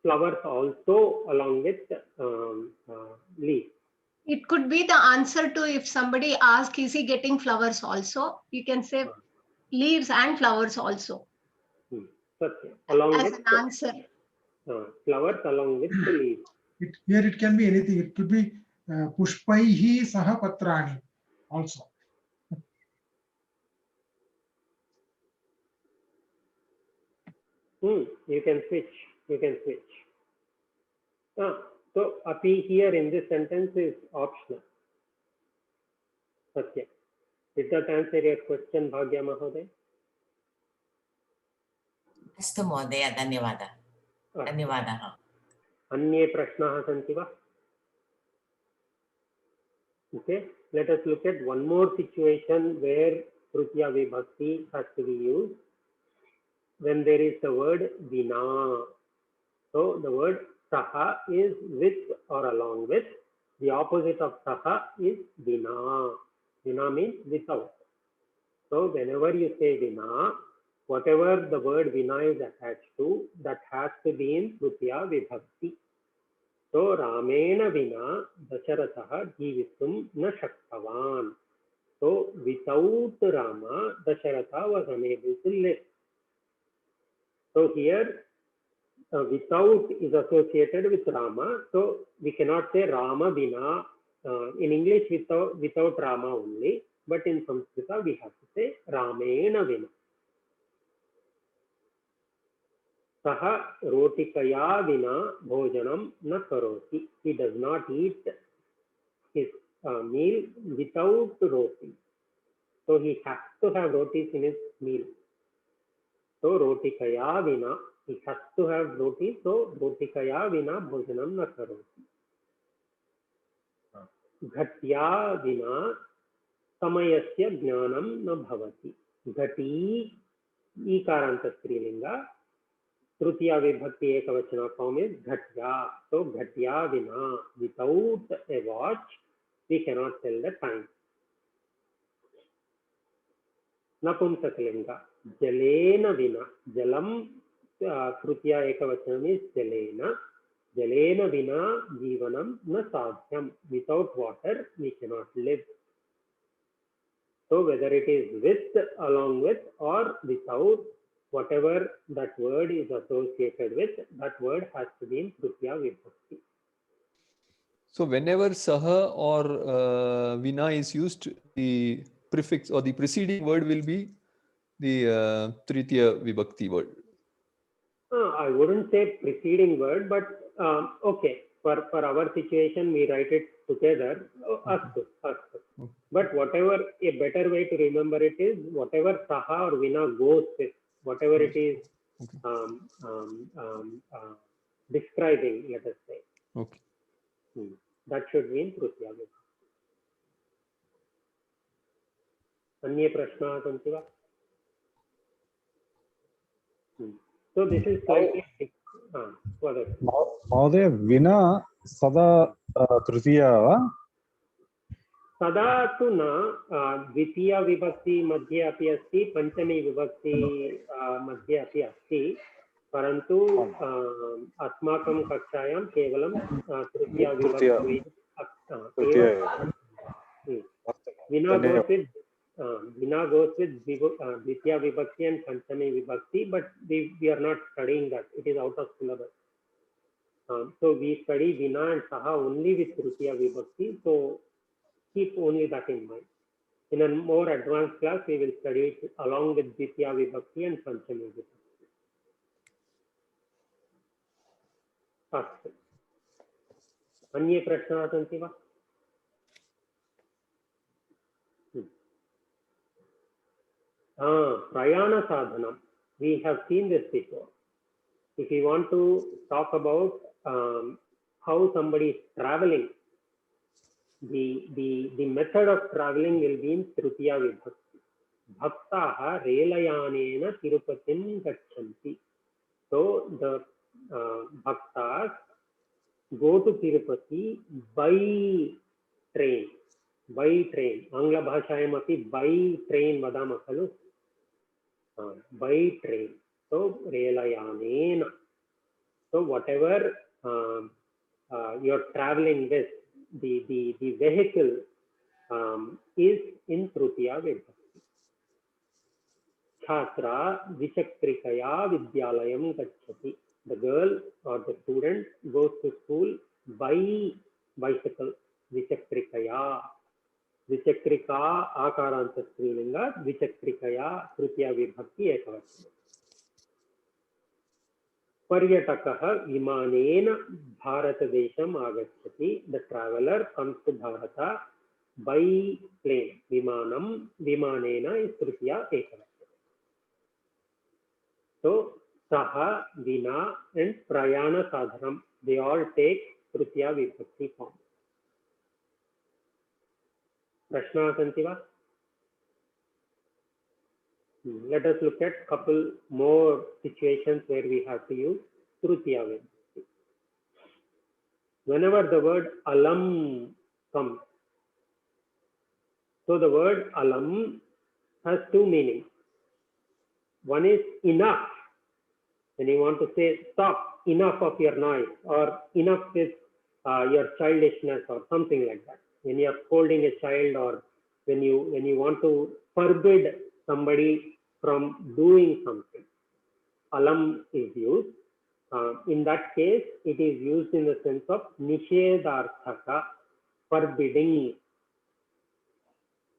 flowers also along with leaves. It could be the answer to if somebody asks, is he getting flowers also? You can say leaves and flowers also. Satya. Along as with an answer. Flowers along with the leaves. Here it can be anything. It could be pushpaihi saha patrani also. You can switch. So api here in this sentence is optional. Satya. Did that answer your question, Bhagya Mahoday? अस्तु महोदय, धन्यवादः. अन्ये प्रश्नाः सन्ति वा? Okay, let us look at one more situation where tritiya vibhakti has to be used. When there is the word vina. So the word saha is with or along with. The opposite of saha is vina. Vina means without. So whenever you say vina, whatever the word vina is attached to, that has to be in tritiya vibhakti. So Ramena vina Dasharatha jivitum na shaktavan. So without Rama, Dasharatha was unable to live. So here without is associated with Rama. So we cannot say Rama vina. In English without Rama only, but in Sanskrita we have to say Ramena vina. Saha rotikaya vina bhojanam na karoti. He does not eat his meal without roti. So he has to have rotis in his meal. So rotikaya vina, he has to have roti. So rotikaya vina bhojanam na karoti. Ghatya vina samayasya jnanam na bhavati. Ghati ikaranta strilinga. Tritiya vibhakti ekavachana form is ghatya. So ghatya vina, without a watch, we cannot tell the time. Napumsakalinga. Jalena vina. Jalam tritiya ekavachanam is jalena. Jalena vina jivanam na sadhyam. Without water, we cannot live. So whether it is with, along with, or without, whatever that word is associated with, that word has to be in Tritiya Vibhakti. So whenever saha or vina is used, the prefix or the preceding word will be the Tritiya Vibhakti word. I wouldn't say preceding word, but okay. For our situation, we write it together. Astu. But whatever, a better way to remember it is whatever saha or vina goes with, whatever it is describing, let us say. Okay. That should mean Tritiya Vibhakti. Anye prashnaः सन्ति वा? So this is slightly महोदय विना सदा तृतीया वा? सदा तु न द्वितीया विभक्ति मध्ये अपि अस्ति, पंचमी विभक्ति मध्ये अपि अस्ति, परन्तु अस्माकं कक्षायां केवलं तृतीया विभक्ति Vina goes with Dvitiya Vibhakti and Panchami Vibhakti, but we are not studying that. It is out of syllabus. So we study Vina and Saha only with Tritiya Vibhakti. So keep only that in mind. In a more advanced class, we will study it along with Dvitiya Vibhakti and Panchami Vibhakti. Astu. Anye prashnaः सन्ति वा? Prayana sadhanam. We have seen this before. If you want to talk about how somebody is traveling, the method of traveling will be in Tritiya Vibhakti. Bhaktaha Relayanena Tirupatim Gachanti. So the bhaktas go to Tirupati by train. By train. Angla bhashayam api by train vadamah khalu. By train. So Relayanena. So whatever you're traveling with, the vehicle is in Tritiya Vibhakti. Chhatra Vichakrikaya Vidyalayam Gacchati. The girl or the student goes to school by bicycle. Vichakrikaya. Vichakrika Akaranta Strilinga. Vichakrikaya Tritiya Vibhakti Ekavachana. Paryatakaha Vimanena Bharatadesham Agachati. The traveler comes to Bharata by plane. Vimanam, Vimanena is Tritiya Ekavachana. So Saha, Vina and Prayana Sadhanam, they all take Tritiya Vibhakti form. Prashna santi va? Let us look at couple more situations where we have to use Tritiya Vibhakti. Whenever the word alam comes, so the word alam has two meanings. One is enough. When you want to say stop, enough of your noise, or enough with your childishness, or something like that. When you are scolding a child, or when you want to forbid somebody from doing something, alam is used. In that case, it is used in the sense of nishedharthaka, forbidding.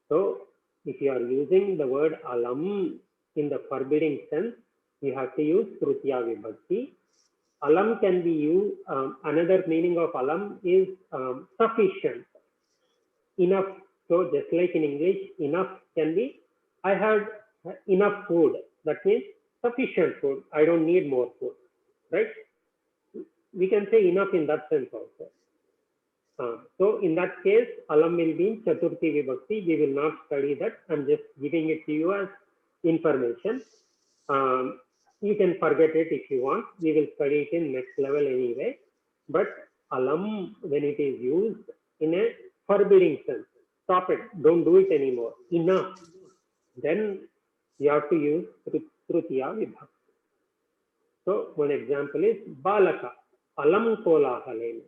So, if you are using the word alam in the forbidding sense, you have to use Tritiya Vibhakti. Alam can be used, another meaning of alam is sufficient, enough. So just like in English, enough can be, I had enough food. That means sufficient food. I don't need more food, right? We can say enough in that sense also. So in that case, alam will be in Chaturthi Vibhakti. We will not study that. I'm just giving it to you as information. You can forget it if you want. We will study it in next level anyway. But alam, when it is used in a forbidding sense, stop it, don't do it anymore, enough, then you have to use Tritiya Vibhakti. So one example is Balaka, alam kolahalena,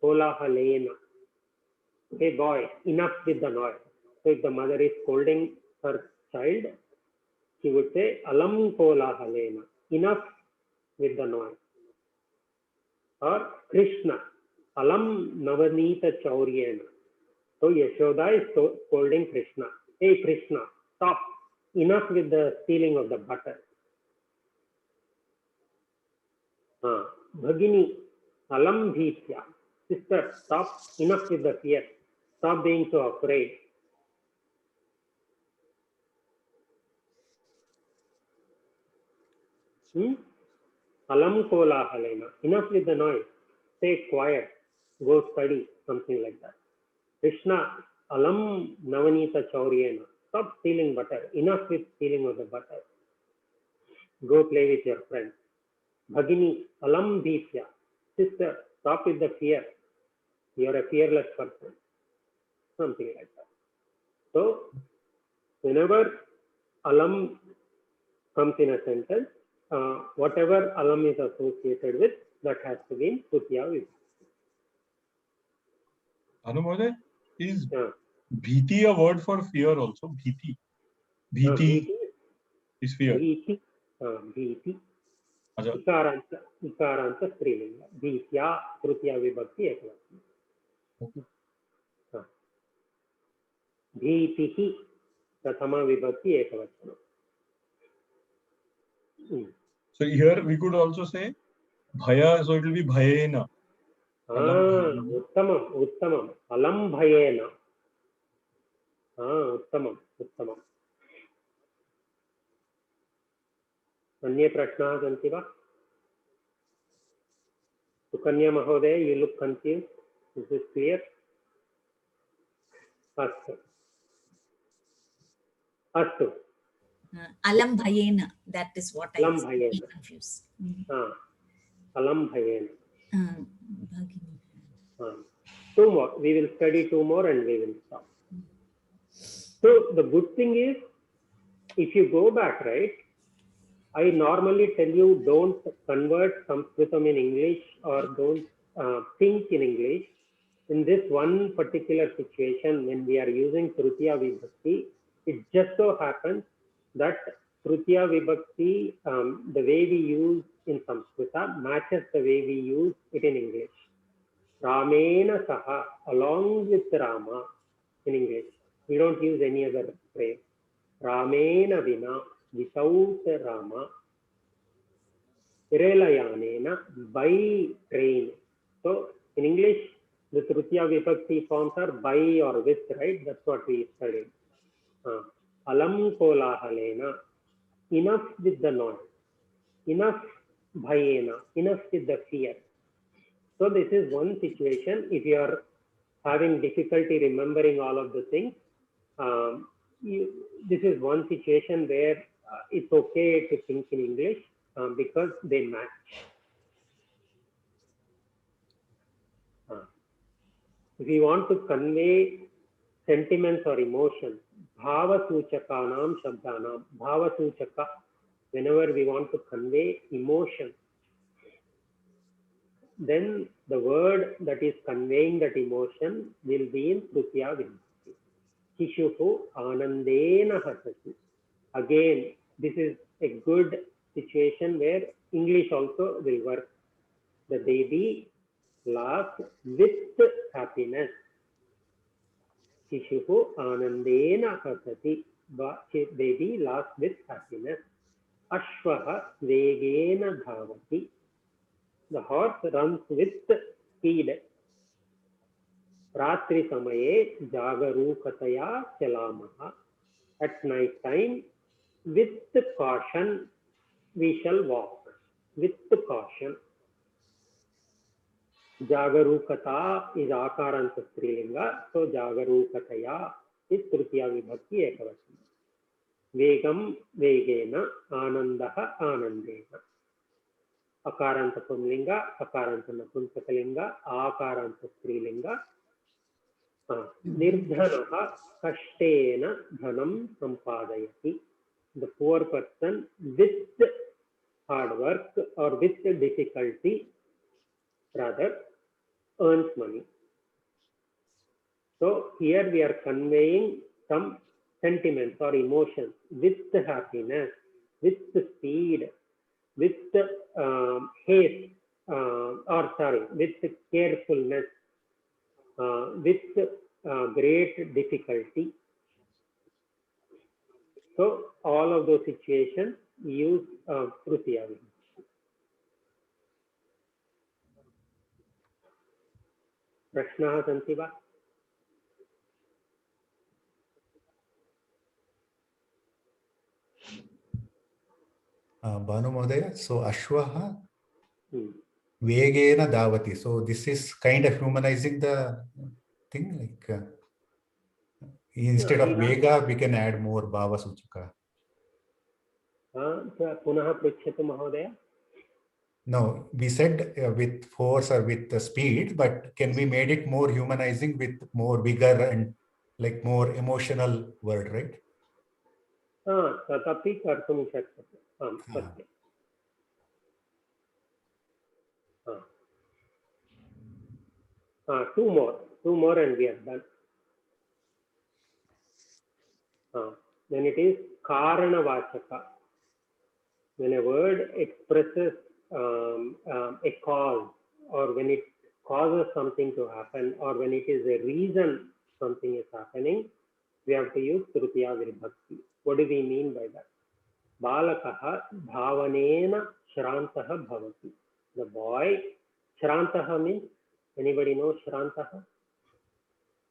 kolahalena. Hey boy, enough with the noise. So if the mother is scolding her child, she would say alam kolahalena, enough with the noise. Or Krishna, alam navanita chauryena. So Yashoda is scolding Krishna. Hey Krishna, stop, enough with the stealing of the butter. Bhagini, alam bhitya. Sister, stop, enough with the fear. Stop being so afraid. Alam kolahalena, enough with the noise. Stay quiet, go study, something like that. Krishna, alam navanita chauryena. Stop stealing butter, enough with stealing of the butter. Go play with your friends. Bhagini, alam bhitya. Sister, stop with the fear. You are a fearless person. Something like that. So, whenever alam comes in a sentence, whatever alam is associated with, that has to be in Tritiya Vibhakti. Anumoday, is bhiti a word for fear also? Bhiti. Bhiti is fear. Bhiti. Bhiti. Ikaranta strilinga. Bhitya Tritiya Vibhakti ekavachana. Bhitihi Prathama Vibhakti ekavachana. So here we could also say bhaya, so it will be bhayena. Uttamam. Alam bhayena. Uttamam. अन्ये प्रश्नाः सन्ति वा? सुकन्या महोदय, you look confused. Is this clear? Astu. Alam bhayena. That is what I was confused. Alam bhayena. Two more. We will study two more and we will stop. So the good thing is, if you go back, right, I normally tell you don't convert Sanskritam in English or don't think in English. In this one particular situation, when we are using Tritiya Vibhakti, it just so happens that Tritiya Vibhakti, the way we use in Sanskrita, matches the way we use it in English. Ramena Saha, along with Rama in English. We don't use any other phrase. Ramena Vina, without Rama. Irelayanena, by train. So in English, the Tritiya Vibhakti forms are by or with, right? That's what we studied. Alam kolahalena, enough with the noise. Enough bhayena, enough with the fear. So this is one situation. If you are having difficulty remembering all of the things, this is one situation where it's okay to think in English because they match. If you want to convey sentiments or emotions, bhava suchakanam shabdanam, bhava suchaka, whenever we want to convey emotion, then the word that is conveying that emotion will be in Tritiya Vibhakti. Shishuhu anandena hasati. Again, this is a good situation where English also will work. The baby laughs with happiness. Shishuhu anandena hasati. Baby laughs with happiness. Ashvaha vegena dhavati. The horse runs with speed. Ratri samaye jagarukataya chalamaha. At night time, with caution, we shall walk. With caution. Jagarukata is akaranta strilinga, so jagarukataya is Tritiya Vibhakti ekavachana. Vegam vegena, anandaha anandena. Akaranta pumlinga, akaranta napunsakalinga, akaranta strilinga. Nirdhanaha kashtena dhanam sampadayati. The poor person with hard work or with difficulty rather earns money. So here we are conveying some sentiments or emotions, with happiness, with speed, with haste, with carefulness, with great difficulty. So all of those situations use Tritiya Vibhakti. प्रश्नाः सन्ति वा? Bhanu Mahodaya, so Ashwaha Vegena Davati. So this is kind of humanizing the thing, like instead of Vega, we can add more Bhava Suchaka. पुनः पृच्छतु महोदय. No, we said with force or with the speed, but can we made it more humanizing with more vigor and like more emotional word, right? तदपि कर्तुं शक्यते. आम्, सत्यम्. Two more and we are done. Then it is Karanavachaka. When a word expresses a cause, or when it causes something to happen, or when it is a reason something is happening, we have to use Tritiya Vibhakti. What do we mean by that? Balakaha dhavanena shrantaha bhavati. The boy, shrantaha means, anybody know shrantaha?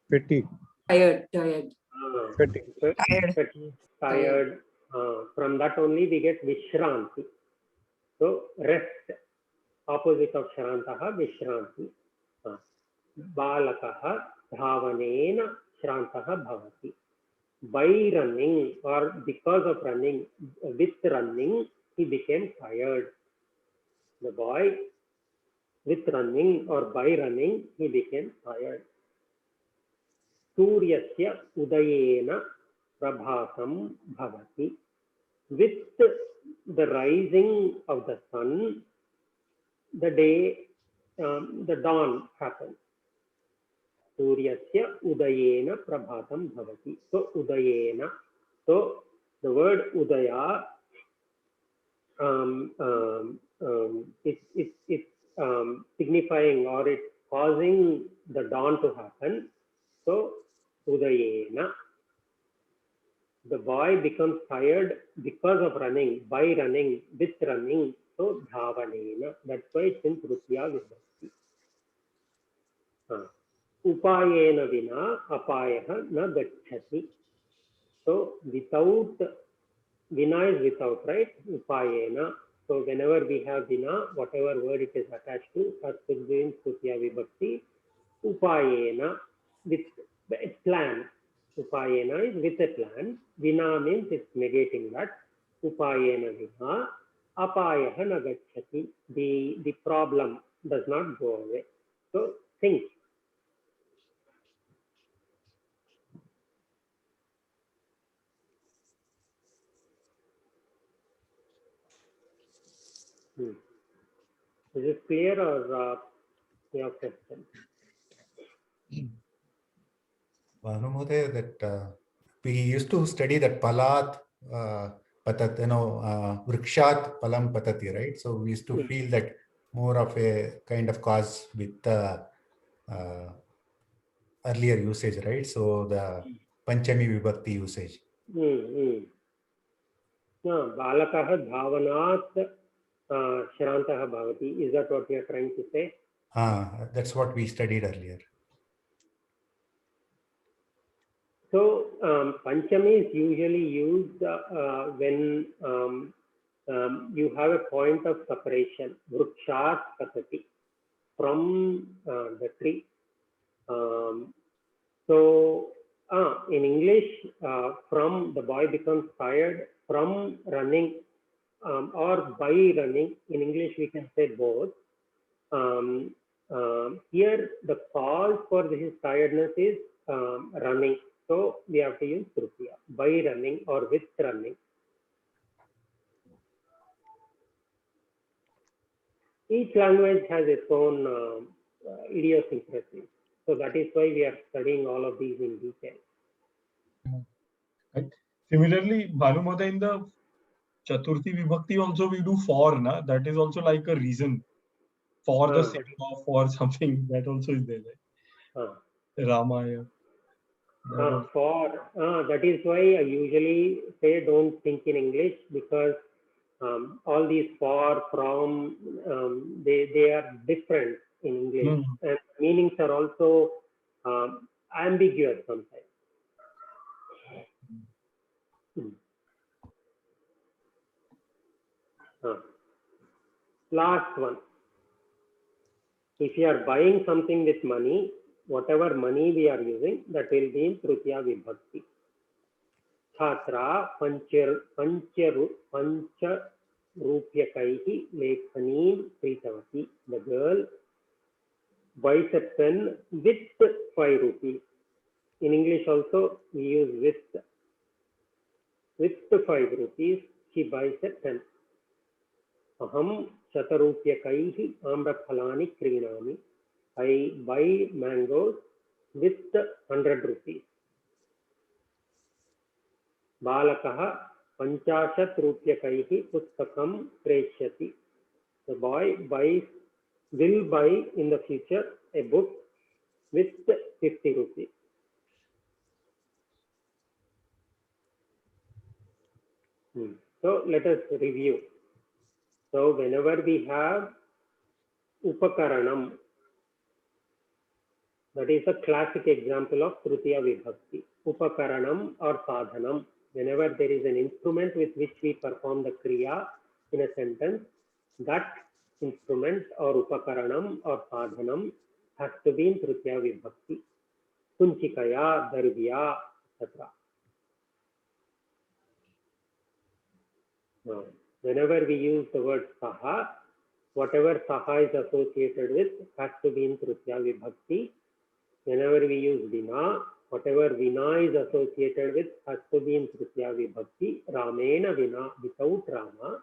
Fatigue. Tired. Tired. From that only we get Vishranti. So rest, opposite of Shrantaha, Vishranti. Balakaha dhavanena shrantaha bhavati. By running or because of running, with running, he became tired. The boy, with running or by running, he became tired. Suryasya udayena prabhatam bhavati. With the rising of the sun, the day, the dawn happens. Suryasya udayena prabhatam bhavati. So udayena. So the word udaya, it's signifying or it's causing the dawn to happen. So udayena. The boy becomes tired because of running, by running, with running. So dhavanena. That's why it's in Tritiya Vibhakti. Upayena vina apayaha na gacchati. So without, vina is without, right? Upayena. So whenever we have vina, whatever word it is attached to, that should be in Tritiya Vibhakti. Upayena, with a plan. Upayena is with a plan. Vina means it's negating that. Upayena vina apayaha na gacchati. The problem does not go away. So think. Is it clear or you have questions? Bhanu Mahodaya, that we used to study that Palat Patat, Vrikshat Palam Patati, right? So we used to feel that more of a kind of cause with the earlier usage, right? So the Panchami Vibhakti usage. No, Balakaha Dhavanat Shrantaha Bhavati. Is that what you are trying to say? That's what we studied earlier. So Panchami is usually used when you have a point of separation, Vrikshat Patati, from the tree. So in English, from the boy becomes tired from running or by running. In English, we can say both. Here, the cause for this tiredness is running. So we have to use Tritiya, by running or with running. Each language has its own idiosyncrasy. So that is why we are studying all of these in detail. Right? Similarly, Bhanumata, in the Chaturthi Vibhakti also we do for, na? That is also like a reason for the sake of or something that also is there. Right? Ramaya. That is why I usually say don't think in English, because all these for, from, they are different in English, and meanings are also ambiguous sometimes. Last one. If you are buying something with money, whatever money we are using, that will be in Tritiya Vibhakti. Chhatra pancha rupyakaihi lekhaneem kritavati. The girl buys a pen with 5 rupees. In English also we use with 5 rupees she buys a pen. Aham shatarupyakaihi amraphalani krinami. I buy mangoes with 100 rupees. Balakaha pancashat rupyakaihi pustakam preshyati. The boy will buy in the future a book with 50 rupees. So let us review. So whenever we have upakaranam, that is a classic example of Tritiya Vibhakti. Upakaranam or sadhanam. Whenever there is an instrument with which we perform the kriya in a sentence, that instrument or upakaranam or sadhanam has to be in Tritiya Vibhakti. Kunchikaya, Darvya, etc. Whenever we use the word saha, whatever saha is associated with has to be in Tritiya Vibhakti. Whenever we use vina, whatever vina is associated with has to be in Tritiya Vibhakti. Ramena vina, without Rama.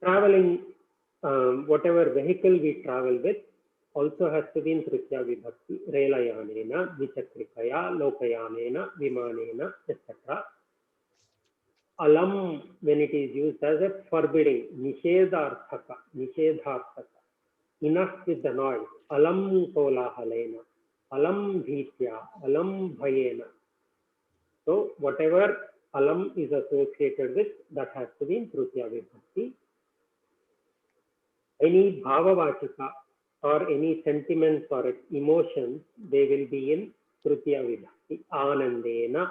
Traveling, whatever vehicle we travel with also has to be in Tritiya Vibhakti. Relayanena, Vichakrikaya, Lokayanena, Vimanena, etc. Alam, when it is used as a forbidding, nishedharthaka. Enough with the noise. Alam kolahalena, alam bhitya, alam bhayena. So whatever alam is associated with, that has to be in Tritiya Vibhakti. Any bhavavachaka or any sentiments or emotions, they will be in Tritiya Vibhakti. Anandena,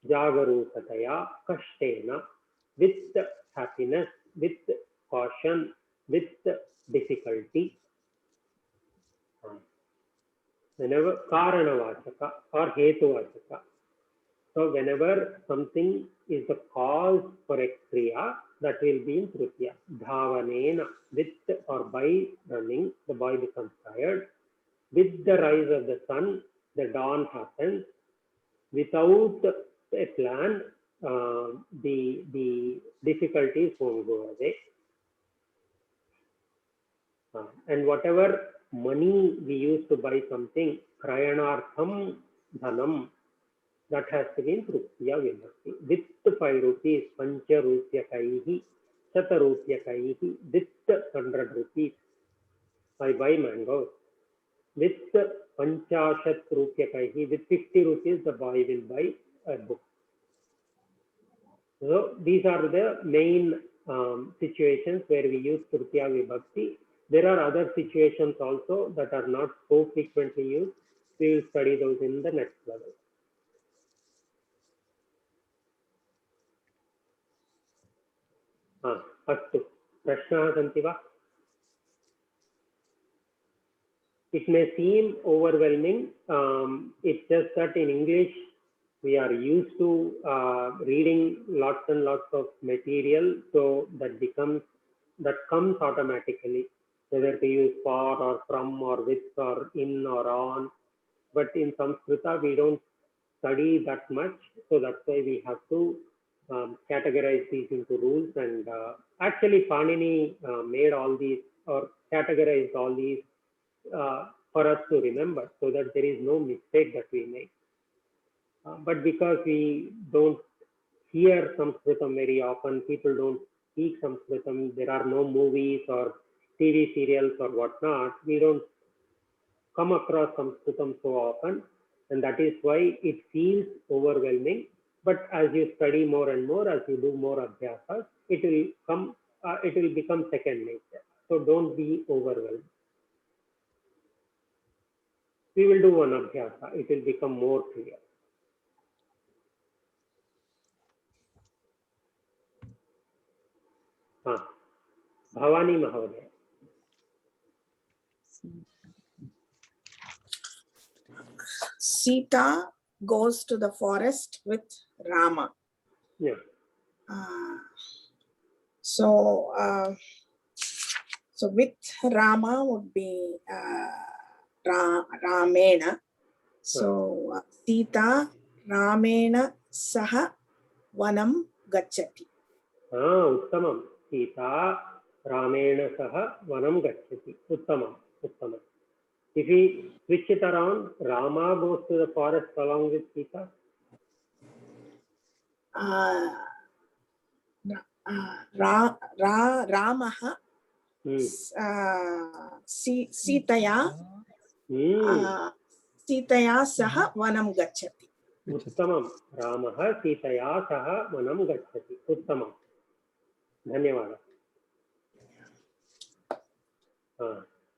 jagarupataya, kashtena, with happiness, with caution, with difficulty. Whenever karanavachaka or hetuvachaka. So whenever something is the cause for a kriya, that will be in Tritiya. Dhavanena, with or by running, the boy becomes tired. With the rise of the sun, the dawn happens. Without a plan, the difficulties won't go away. And whatever money we use to buy something, krayanartham dhanam, that has to be in Tritiya Vibhakti. With 5 rupees, pancha rupyakaihi, shata rupyakaihi, with 100 rupees, I buy mangoes. With panchashat rupyakaihi, with 50 rupees, the boy will buy a book. So these are the main situations where we use Tritiya Vibhakti. There are other situations also that are not so frequently used. We will study those in the next level. अस्तु, प्रश्नाः सन्ति वा? It may seem overwhelming. It's just that in English we are used to reading lots and lots of material, so that comes automatically, whether to use for or from or with or in or on. But in Sanskrita we don't study that much, so that's why we have to categorize these into rules. And actually Panini made all these or categorized all these for us to remember, so that there is no mistake that we make. But because we don't hear Sanskritam very often, people don't speak Sanskritam, there are no movies or TV serials or whatnot, we don't come across Sanskritam so often, and that is why it feels overwhelming. But as you study more and more, as you do more abhyasas, it will become second nature. So don't be overwhelmed. We will do one abhyasa, it will become more clear. Bhavani Mahodaya. Sita goes to the forest with Rama. Yeah. So with Rama would be Ramena. So Sita Ramena Saha Vanam Gacchati. Uttamam. Sita Ramena Saha Vanam Gacchati. Uttamam. Uttamam. If we switch it around, Rama goes to the forest along with Sita. Ramaha Sitaya Saha Vanam Gacchati. Uttamam. Ramaha Sitaya Saha Vanam Gacchati. Uttamam. Dhanyavada.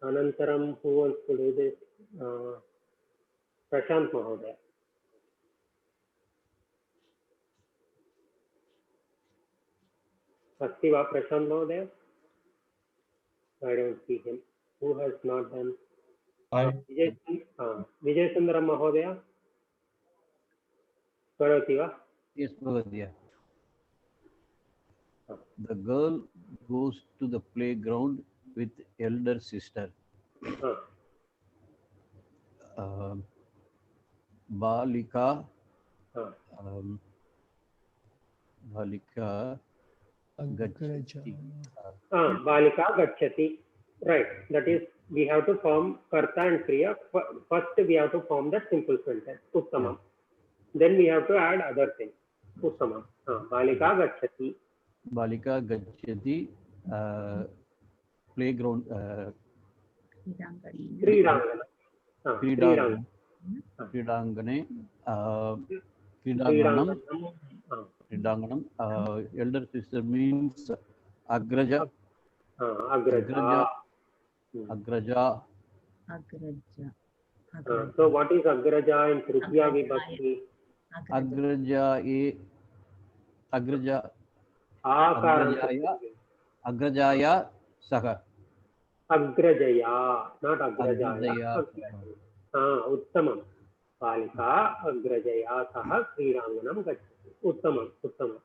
Anantaram, who wants to do this? Prashant Mahodaya. Asti va Prashant Mahodaya? I don't see him. Who has not done? Vijay Sundaram Mahodaya? Karoti va? Yes, Bhavadya. The girl goes to the playground with elder sister. Balika. Balika Gacchati. Balika Gacchati. Right. That is, we have to form Karta and Kriya. First, we have to form that simple sentence. Uttamam. Then we have to add other things. Uttamam. Balika Gacchati. Balika Gacchati. Playground. Kridangana. Kridangane. Kridanganam. Elder sister means Agraja. Agraja. So what is Agraja in Tritiya Vibhakti? Agrajaya Saha. Agrajaya, not Agrajaya. Uttamam. Balika Agrajaya Saha Kridanganam Gacchati. Uttamam. Uttamam.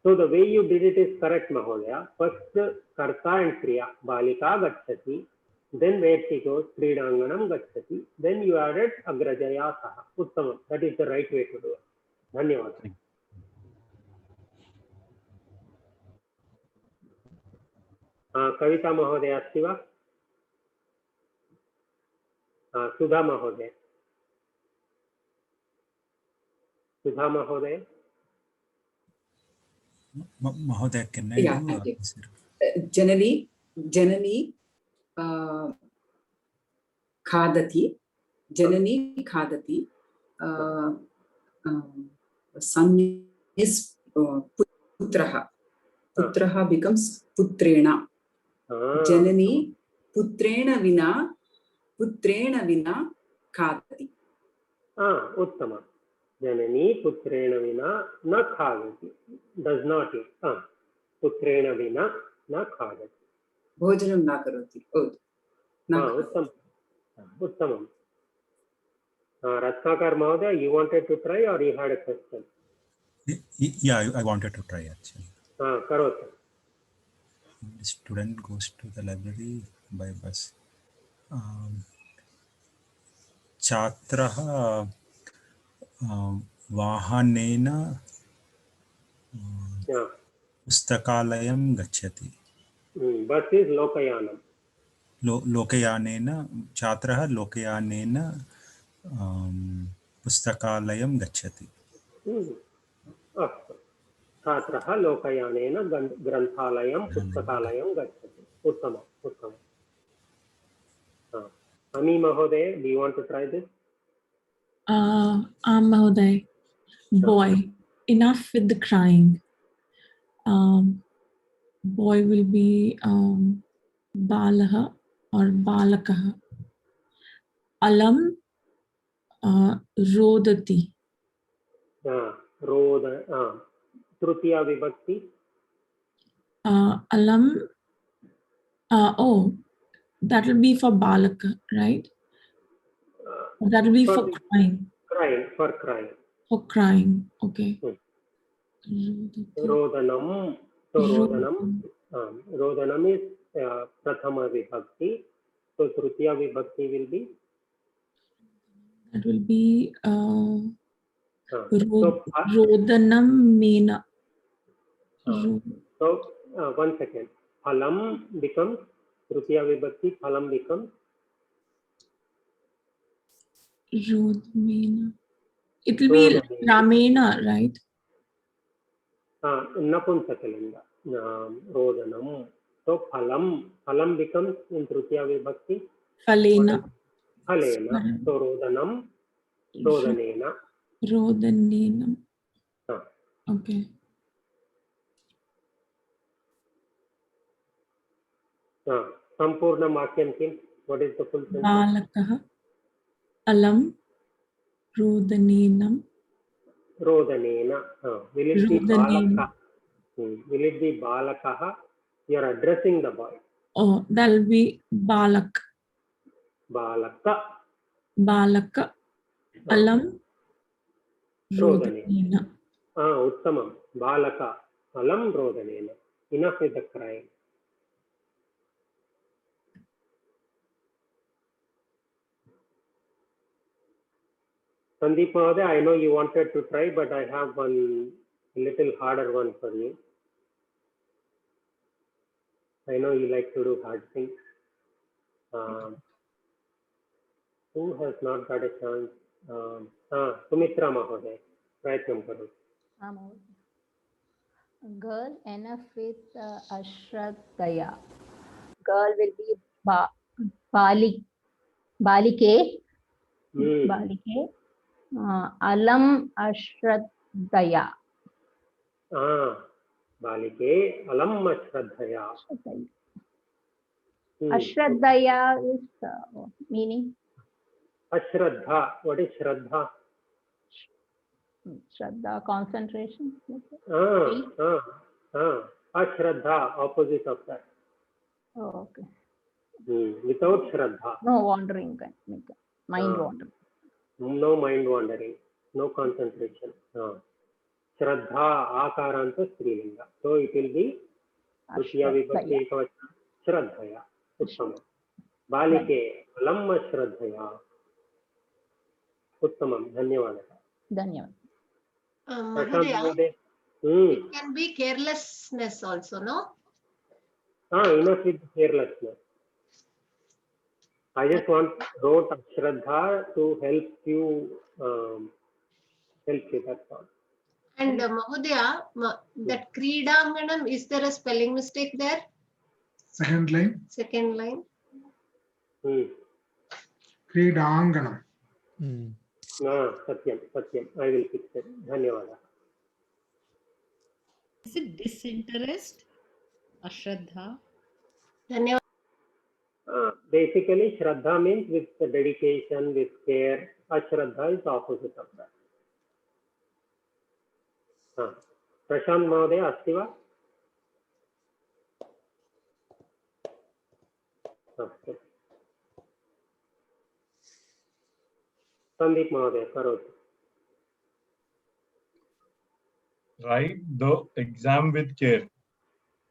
So the way you did it is correct, Mahodaya. First Karta and Kriya. Balika Gacchati. Then where she goes, Kridanganam Gacchati. Then you added Agrajaya Saha. Uttamam. That is the right way to do it. Dhanyawad. Kavita Mahodaya अस्ति वा? Sudha Mahodaya. Sudha Mahodaya. Mahodaya, can I do? Janani khadati. Janani khadati. Son is putraha. Putraha becomes putrena. Janani putrena vina khadati. Uttama. Janani putrena vina na khadati. Does not eat. Putrena vina na khadati. Bhojanam na karoti. Uttamam. Uttamam. Ratnakar Mahodaya, you wanted to try or you had a question? Yeah, I wanted to try actually. Karoti. The student goes to the library by bus. Chatraha vahanena pustakalayam gacchati. Bus is Lokayanam. Lokayanena, Chatraha Lokayanena पुस्तकालयं गच्छति। अस्तु, छात्रः लोकयानेन ग्रन्थालयं पुस्तकालयं गच्छति। उत्तमम्, उत्तमम्। Ami Mahoday, do you want to try this? Mahoday, boy, enough with the crying. Boy will be Balaha or Balakaha. Alam Rodati. Roda, Trutiya Vibhakti. Alam, oh, that will be for Balaka, right? That will be for crying. Crying, for crying. For crying, okay. Rodanam. So Rodanam is Prathama Vibhakti. So Trutiya Vibhakti will be? That will be Rodanam Mena. So 1 second. Phalam becomes Trutiya Vibhakti. Phalam becomes Rodmena. It will be Ramena, right? Napunsakalinga. Rodanam. So phalam becomes in Trutiya Vibhakti. Phalena. Phalena. So Rodanam. Rodanena. Rodanenam. Okay. Sampurna Makyam Kim. What is the full sentence? Balakaha. Alam Rodanenam. Rodanena. Will it be Balaka? Will it be Balakaha? You are addressing the boy. Oh, that will be Balak. Balaka. Balaka. Alam Rodanena. Uttamam. Balaka. Alam Rodanena. Enough with the crying. Sandeep Mahoday, I know you wanted to try, but I have one little harder one for you. I know you like to do hard things. Who has not got a chance? Sumitra Mahoday, prayatnam karo. Girl enough with Ashradaya. Girl will be Balike. Balike. Alam Ashradaya. Balike, Alam Ashradaya. Ashradaya is meaning? Ashraddha. What is Shraddha? Shraddha, concentration. Ashraddha, opposite of that. Oh, okay. Without Shraddha. No wandering, mind wandering. No mind wandering, no concentration. Shraddha, Akaranta, Strilinga. So it will be Trutiya Vibhakti Ekavachana, Shraddhaya. Uttamam. Balike, Alam Shraddhaya. Uttamam. Dhanyavadaha. Dhanyavad. It can be carelessness also, no? Enough with carelessness. I just wrote Shraddha to help you. That's all. And Mahodaya, that Kridanganam, is there a spelling mistake there? Second line. Second line. Kridanganam. Satyam. I will fix it. Dhanyavada. Is it disinterest? Ashraddha? Dhanyavada. Basically, Shraddha means with the dedication, with care. Ashraddha is opposite of that. Prashant Mahoday, अस्ति वा? Sandeep Mahoday, करोतु. Write the exam with care.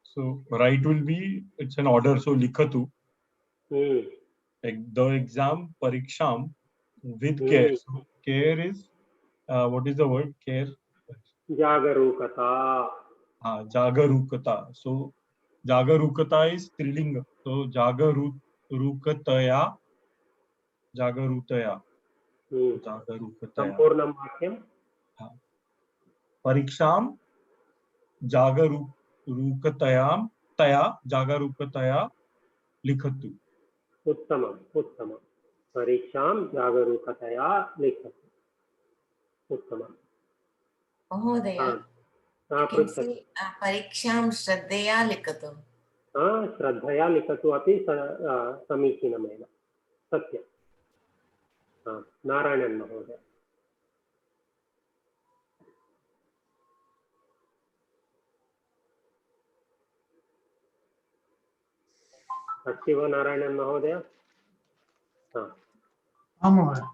So write will be, it's an order. So likhatu. The exam pariksham with care. So care is what is the word? Care. Jagarukata. Jagarukata. So Jagarukata is Strilinga. So Jagarukataya. Jagarutaya. जागरूकतया सम्पूर्णं वाक्यं परीक्षां जागरूकतया लिखतु। उत्तमम् उत्तमं। परीक्षां जागरूकतया लिखतु। उत्तमम्। महोदय, पृच्छतु। परीक्षां श्रद्धया लिखतु। श्रद्धया लिखतु अपि समीचीनमेव, सत्यं। नारायणन् महोदय। अस्ति वा नारायणन् महोदय? आं महोदय।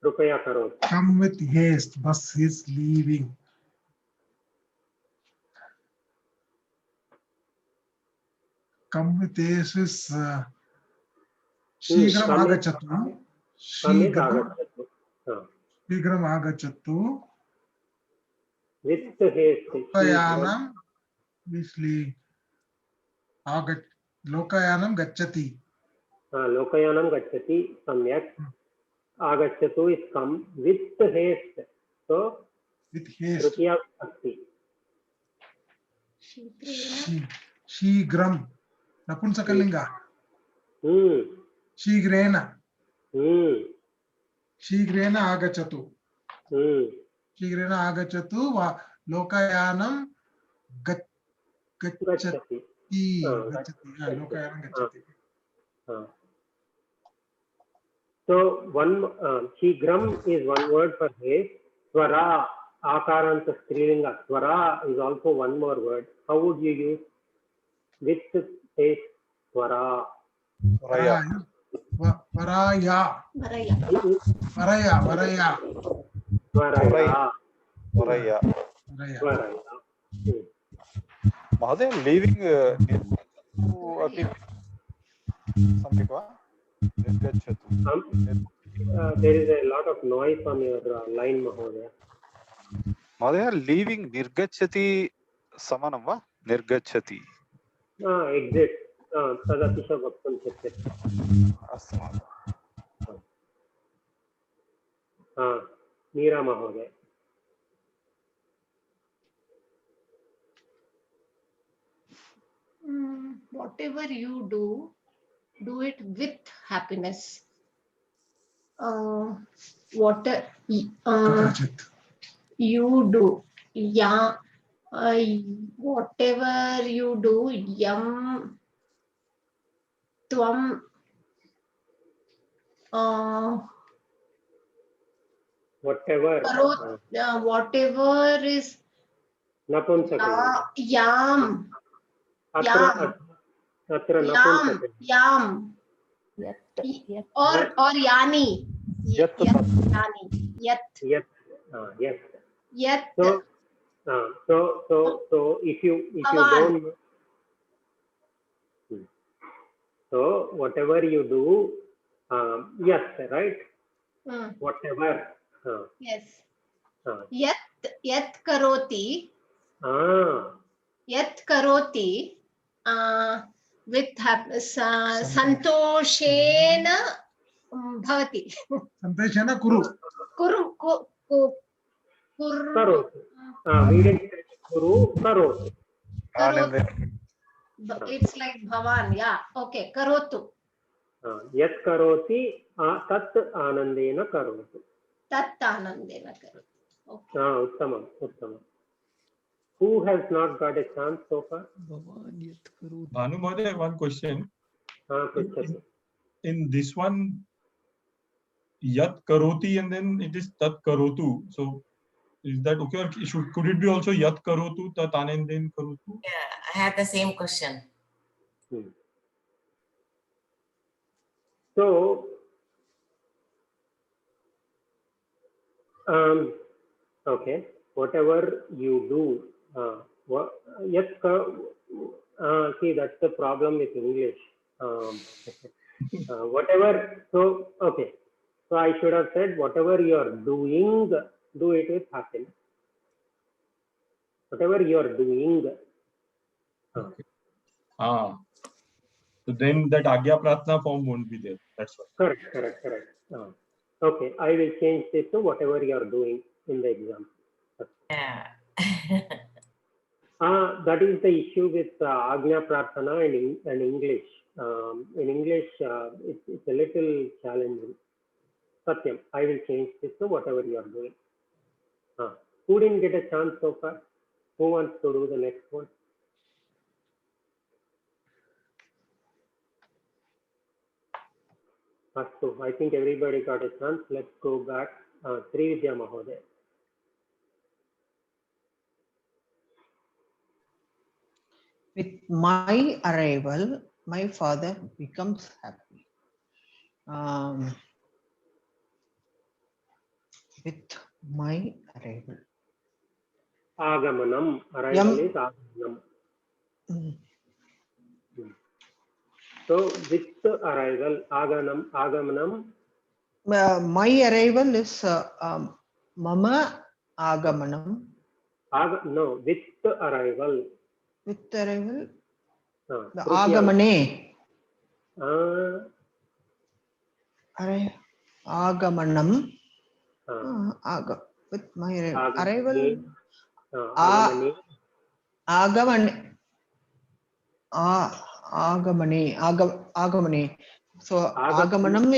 कृपया करोतु। Come with haste, bus is leaving. Come with haste is शीघ्रम् आगच्छतु। शीघ्रम् आगच्छतु। With haste. लोकयानं गच्छति। लोकयानं गच्छति, सम्यक्। आगच्छतु is come with haste, so with haste तृतीया अस्ति। शीघ्रं नपुंसकलिङ्ग। शीघ्रेण शीघ्रेण आगच्छतु। शीघ्रेण आगच्छतु। लोकयानं गच्छति। लोकयानं गच्छति। So one shigram is one word for haste. Swara, akaranta strilinga. Swara is also one more word. How would you use with haste? Swara. Varaya. Varaya. Varaya. Varaya. Varaya. Varaya. Mahoday, leaving something va? There is a lot of noise on your line, Mahodaya. Mahodaya, leaving nirgachati samanam va? Nirgachati. Exit. Tadapi च वक्तुं शक्यते। अस्तु महोदय। मीरा महोदय। Whatever you do it with happiness. What you do, yeah. Whatever you do, yam tvam. Whatever. Whatever is. Napumsakalinger. Yam. Yam. Or yani. Yat. Yat. So if you don't, so whatever you do, yes, right? Whatever. Yes. Yat karoti. Yat karoti. With santoshena bhavati. Santoshena kuru. Karoti. We didn't say kuru, karoti. It's like bhavan, yeah. Okay, karotu. Yat karoti, tat anandena karotu. Tat anandena karotu. Okay. Uttamam, uttamam. Who has not got a chance so far? Bhanu Mahodaya, one question. In this one, yat karoti and then it is tat karotu. So is that okay, or could it be also yat karotu tat ananden karotu? Yeah, I had the same question. So okay, whatever you do, see, that's the problem with English. Whatever, so okay, so I should have said whatever you are doing, do it with happiness. Whatever you are doing. Okay. So then that Agya Pratna form won't be there. That's why. Correct. Okay, I will change this to whatever you are doing in the exam. Yeah. That is the issue with Agnya Prarthana and English. In English, it's a little challenging. Satyam, I will change this to whatever you are doing. Who didn't get a chance so far? Who wants to do the next one? Astu, I think everybody got a chance. Let's go back. Srividya Mahoday. With my arrival, my father becomes happy. With my arrival. Agamanam. Arrival is Agamanam. So with arrival, Agamanam. My arrival is Mama Agamanam. No, with arrival. With arrival. Agamane. Agamanam. With my arrival. Agamane. So Agamanam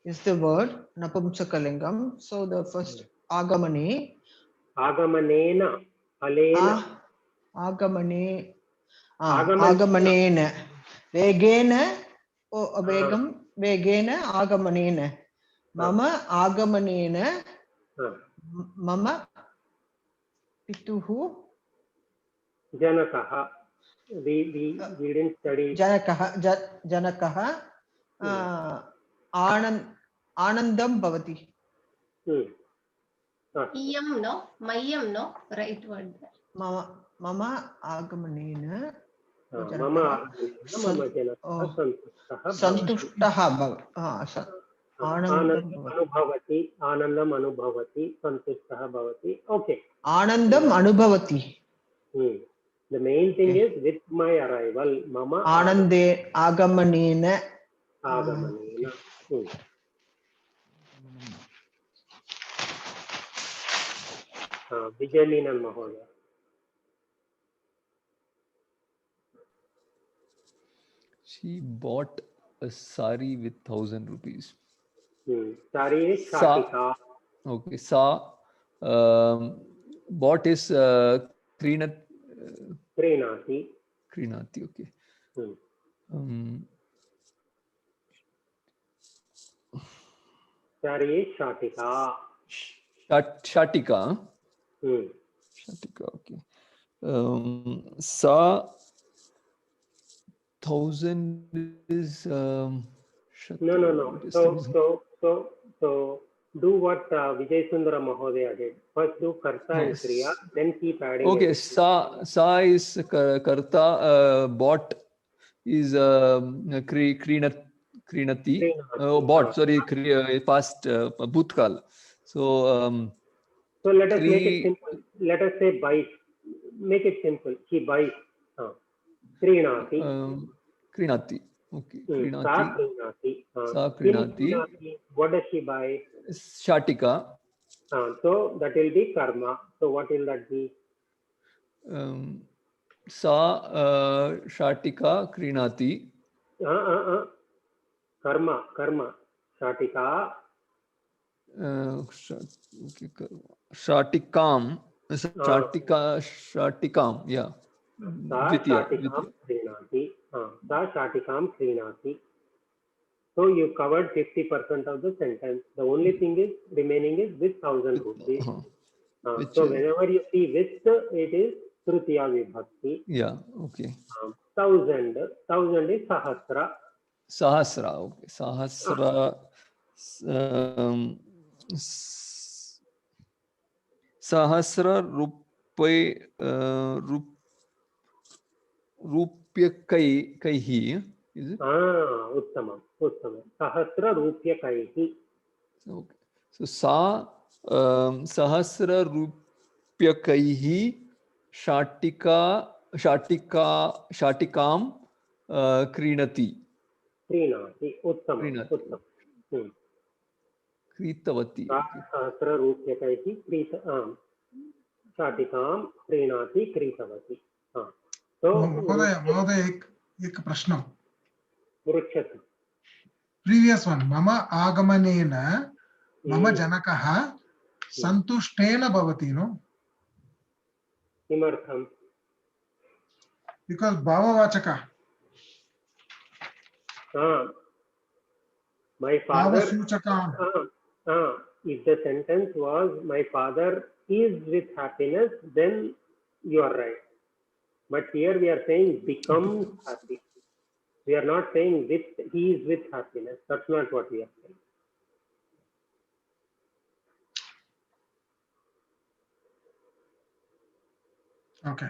is the word Napumsakalingam. So the first Agamane. Agamanena. Alena. Agamane. Agamanena. Vegena. Vegena Agamanena. Mama Agamanena. Mama Pituhu. Janakaha. We didn't study. Janakaha. Anandam Bhavati. Mayam, no? Mayam, no? Right word. Mama Agamanena. Mama Santushtaha. Anandam Anubhavati. Santushtaha Bhavati. Okay. Anandam Anubhavati. The main thing is with my arrival, Mama Anande Agamanena. Agamanena. Vijayaninan Mahoya. She bought a sari with 1,000 rupees. Sari is Shatika. Okay, Sa bought is Krinati. Krinati, okay. Sari is Shatika. Shatika. Shatika, okay. Sa 1,000 is No. So do what Vijay Sundara Mahodaya did. First do Karta and Kriya, then keep adding. Okay, Sa is Karta, bought is Krinati. Bought, sorry, past Bhutkal. So let us make it simple. Let us say buys. Make it simple. He buys. Krinati. Krinati. Okay. Krinati. Sa Krinati. What does she buy? Shatika. So that will be karma. So what will that be? Sa Shatika Krinati. Karma. Shatika. Shatikam. Shatikam. Yeah. Shatikam Krinati. Shatikam Krinati. So you covered 50% of the sentence. The only thing is remaining is with 1,000 rupees. So whenever you see with, it is Tritiya Vibhakti. Yeah, okay. 1,000 is Sahasra. Sahasra, okay. Sahasra. Sahasra Rupyakaihi. Is it? Uttamam. Sahasra Rupyakaihi. Okay. So Sahasra Rupyakaihi Shatikam Krinati. क्रीणाति उत्तमं क्रीणाति। उत्तमं क्रीतवती सहस्ररूप्यकैः शाटिकां क्रीणाति क्रीतवती तो महोदय एक प्रश्नं पृच्छतु प्रीवियस् वन् मम आगमनेन मम जनकः सन्तुष्टेन भवति नो किमर्थं बिकास् भाववाचकः my father भावसूचकः if the sentence was my father is with happiness, then you are right. But here we are saying becomes happy. We are not saying with he is with happiness. That's not what we are saying. Okay.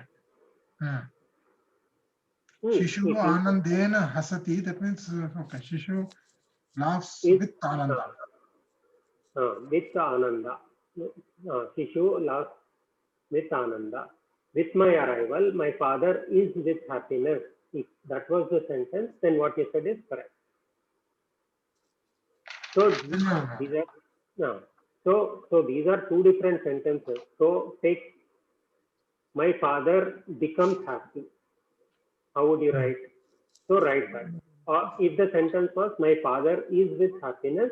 Shishu anandena hasati. That means okay. Shishu laughs with ananda. With ananda. Shishu laughs with ananda. With my arrival, my father is with happiness. If that was the sentence, then what you said is correct. So these are so these are two different sentences. So take my father becomes happy. How would you write? So write that. Or if the sentence was my father is with happiness,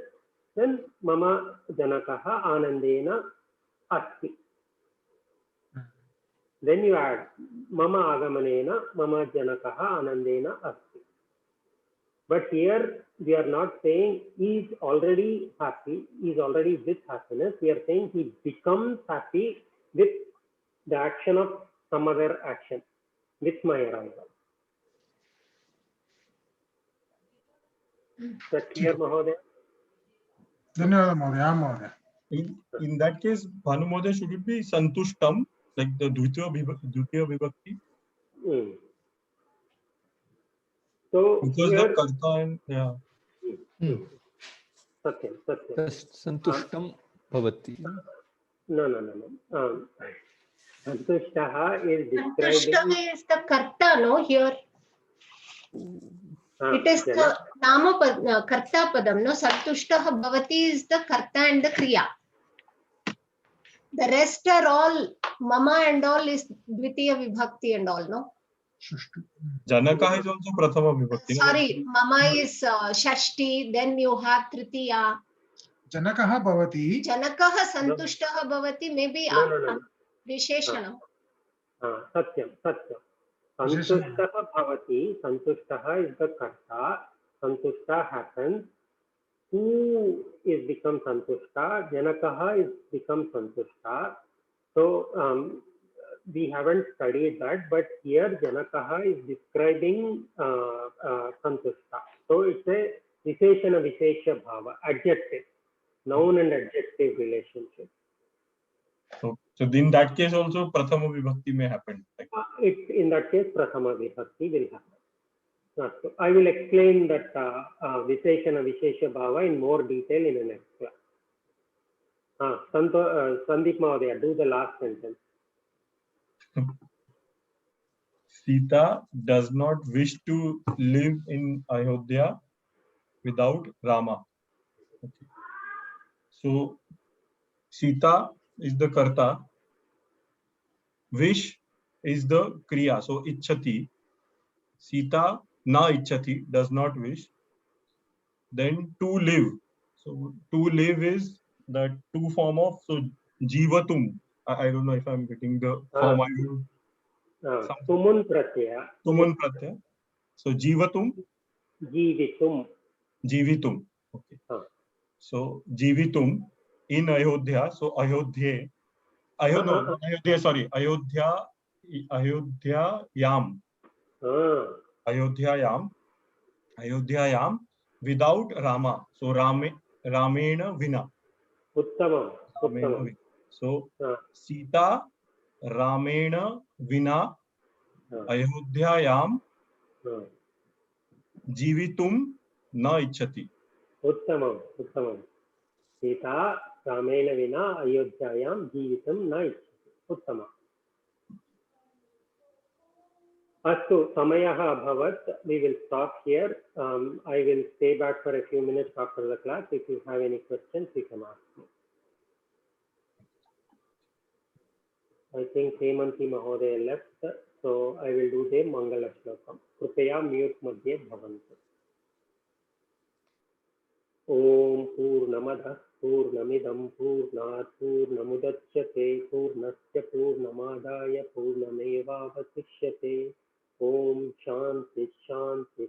then mama janakaha anandena asti. Then you add mama agamanena mama janakaha anandena asti. But here we are not saying he is already happy, he is already with happiness. We are saying he becomes happy with the action of some other action, with my arrival. Is that clear, Mahodaya? In that case, Bhanu Mahodaya, should it be santushtam, like the dvitiya vibhakti? So because here, the karta and Satyam. Santushtam bhavati. No. Santushtaha is describing. Santushtaha is the karta, no? Here. It is the nama karta padam, no? Santushtaha bhavati is the karta and the kriya. The rest are all mama and all is dvitiya vibhakti and all, no? Janaka is also prathama vibhakti. Sorry, mama is shashti, then you have tritiya. Janakaha bhavati. Janakaha santushtaha bhavati, maybe visheshanam. Satyam. Santushtaha bhavati. Santushtaha is the karta. Santushta happens. Who is become santushta? Janakaha is become santushta. So we haven't studied that, but here Janakaha is describing santushta. So it's a visheshana vishesha bhava, adjective, noun and adjective relationship. So in that case also prathama vibhakti may happen. In that case prathama vibhakti will happen. So I will explain that visheshana vishesha bhava in more detail in the next class. Sandeep Mahodaya, do the last sentence. Sita does not wish to live in Ayodhya without Rama. Okay. So Sita is the karta, wish is the kriya. So ichchati, Sita na ichchati, does not wish. Then to live. So to live is the two form of jivatum. I don't know if I'm getting the form. Tumun pratyaya. Tumun pratyaya. So jivatum. Jivitum. Okay. So jivitum in Ayodhya. So Ayodhya. Ayodhya yam. Ayodhya yam without Rama. So Ramena vina. Uttamam. So Sita Ramena vina Ayodhya yam jivitum na ichchati. Uttamam. Sita Ramena vina Ayodhyayam jivitam na ichchati. Uttamam. Astu, samayah abhavat. We will stop here. I will stay back for a few minutes after the class. If you have any questions, you can ask me. I think Hemanti Mahodaya left, so I will do the Mangala Shlokam. Krupaya mute madhye bhavantu. Om Purnamadah Purnamidam Purnat Purnamudachyate Purnasya Purnamadaya Purnamevavasishyate. Om Shanti Shanti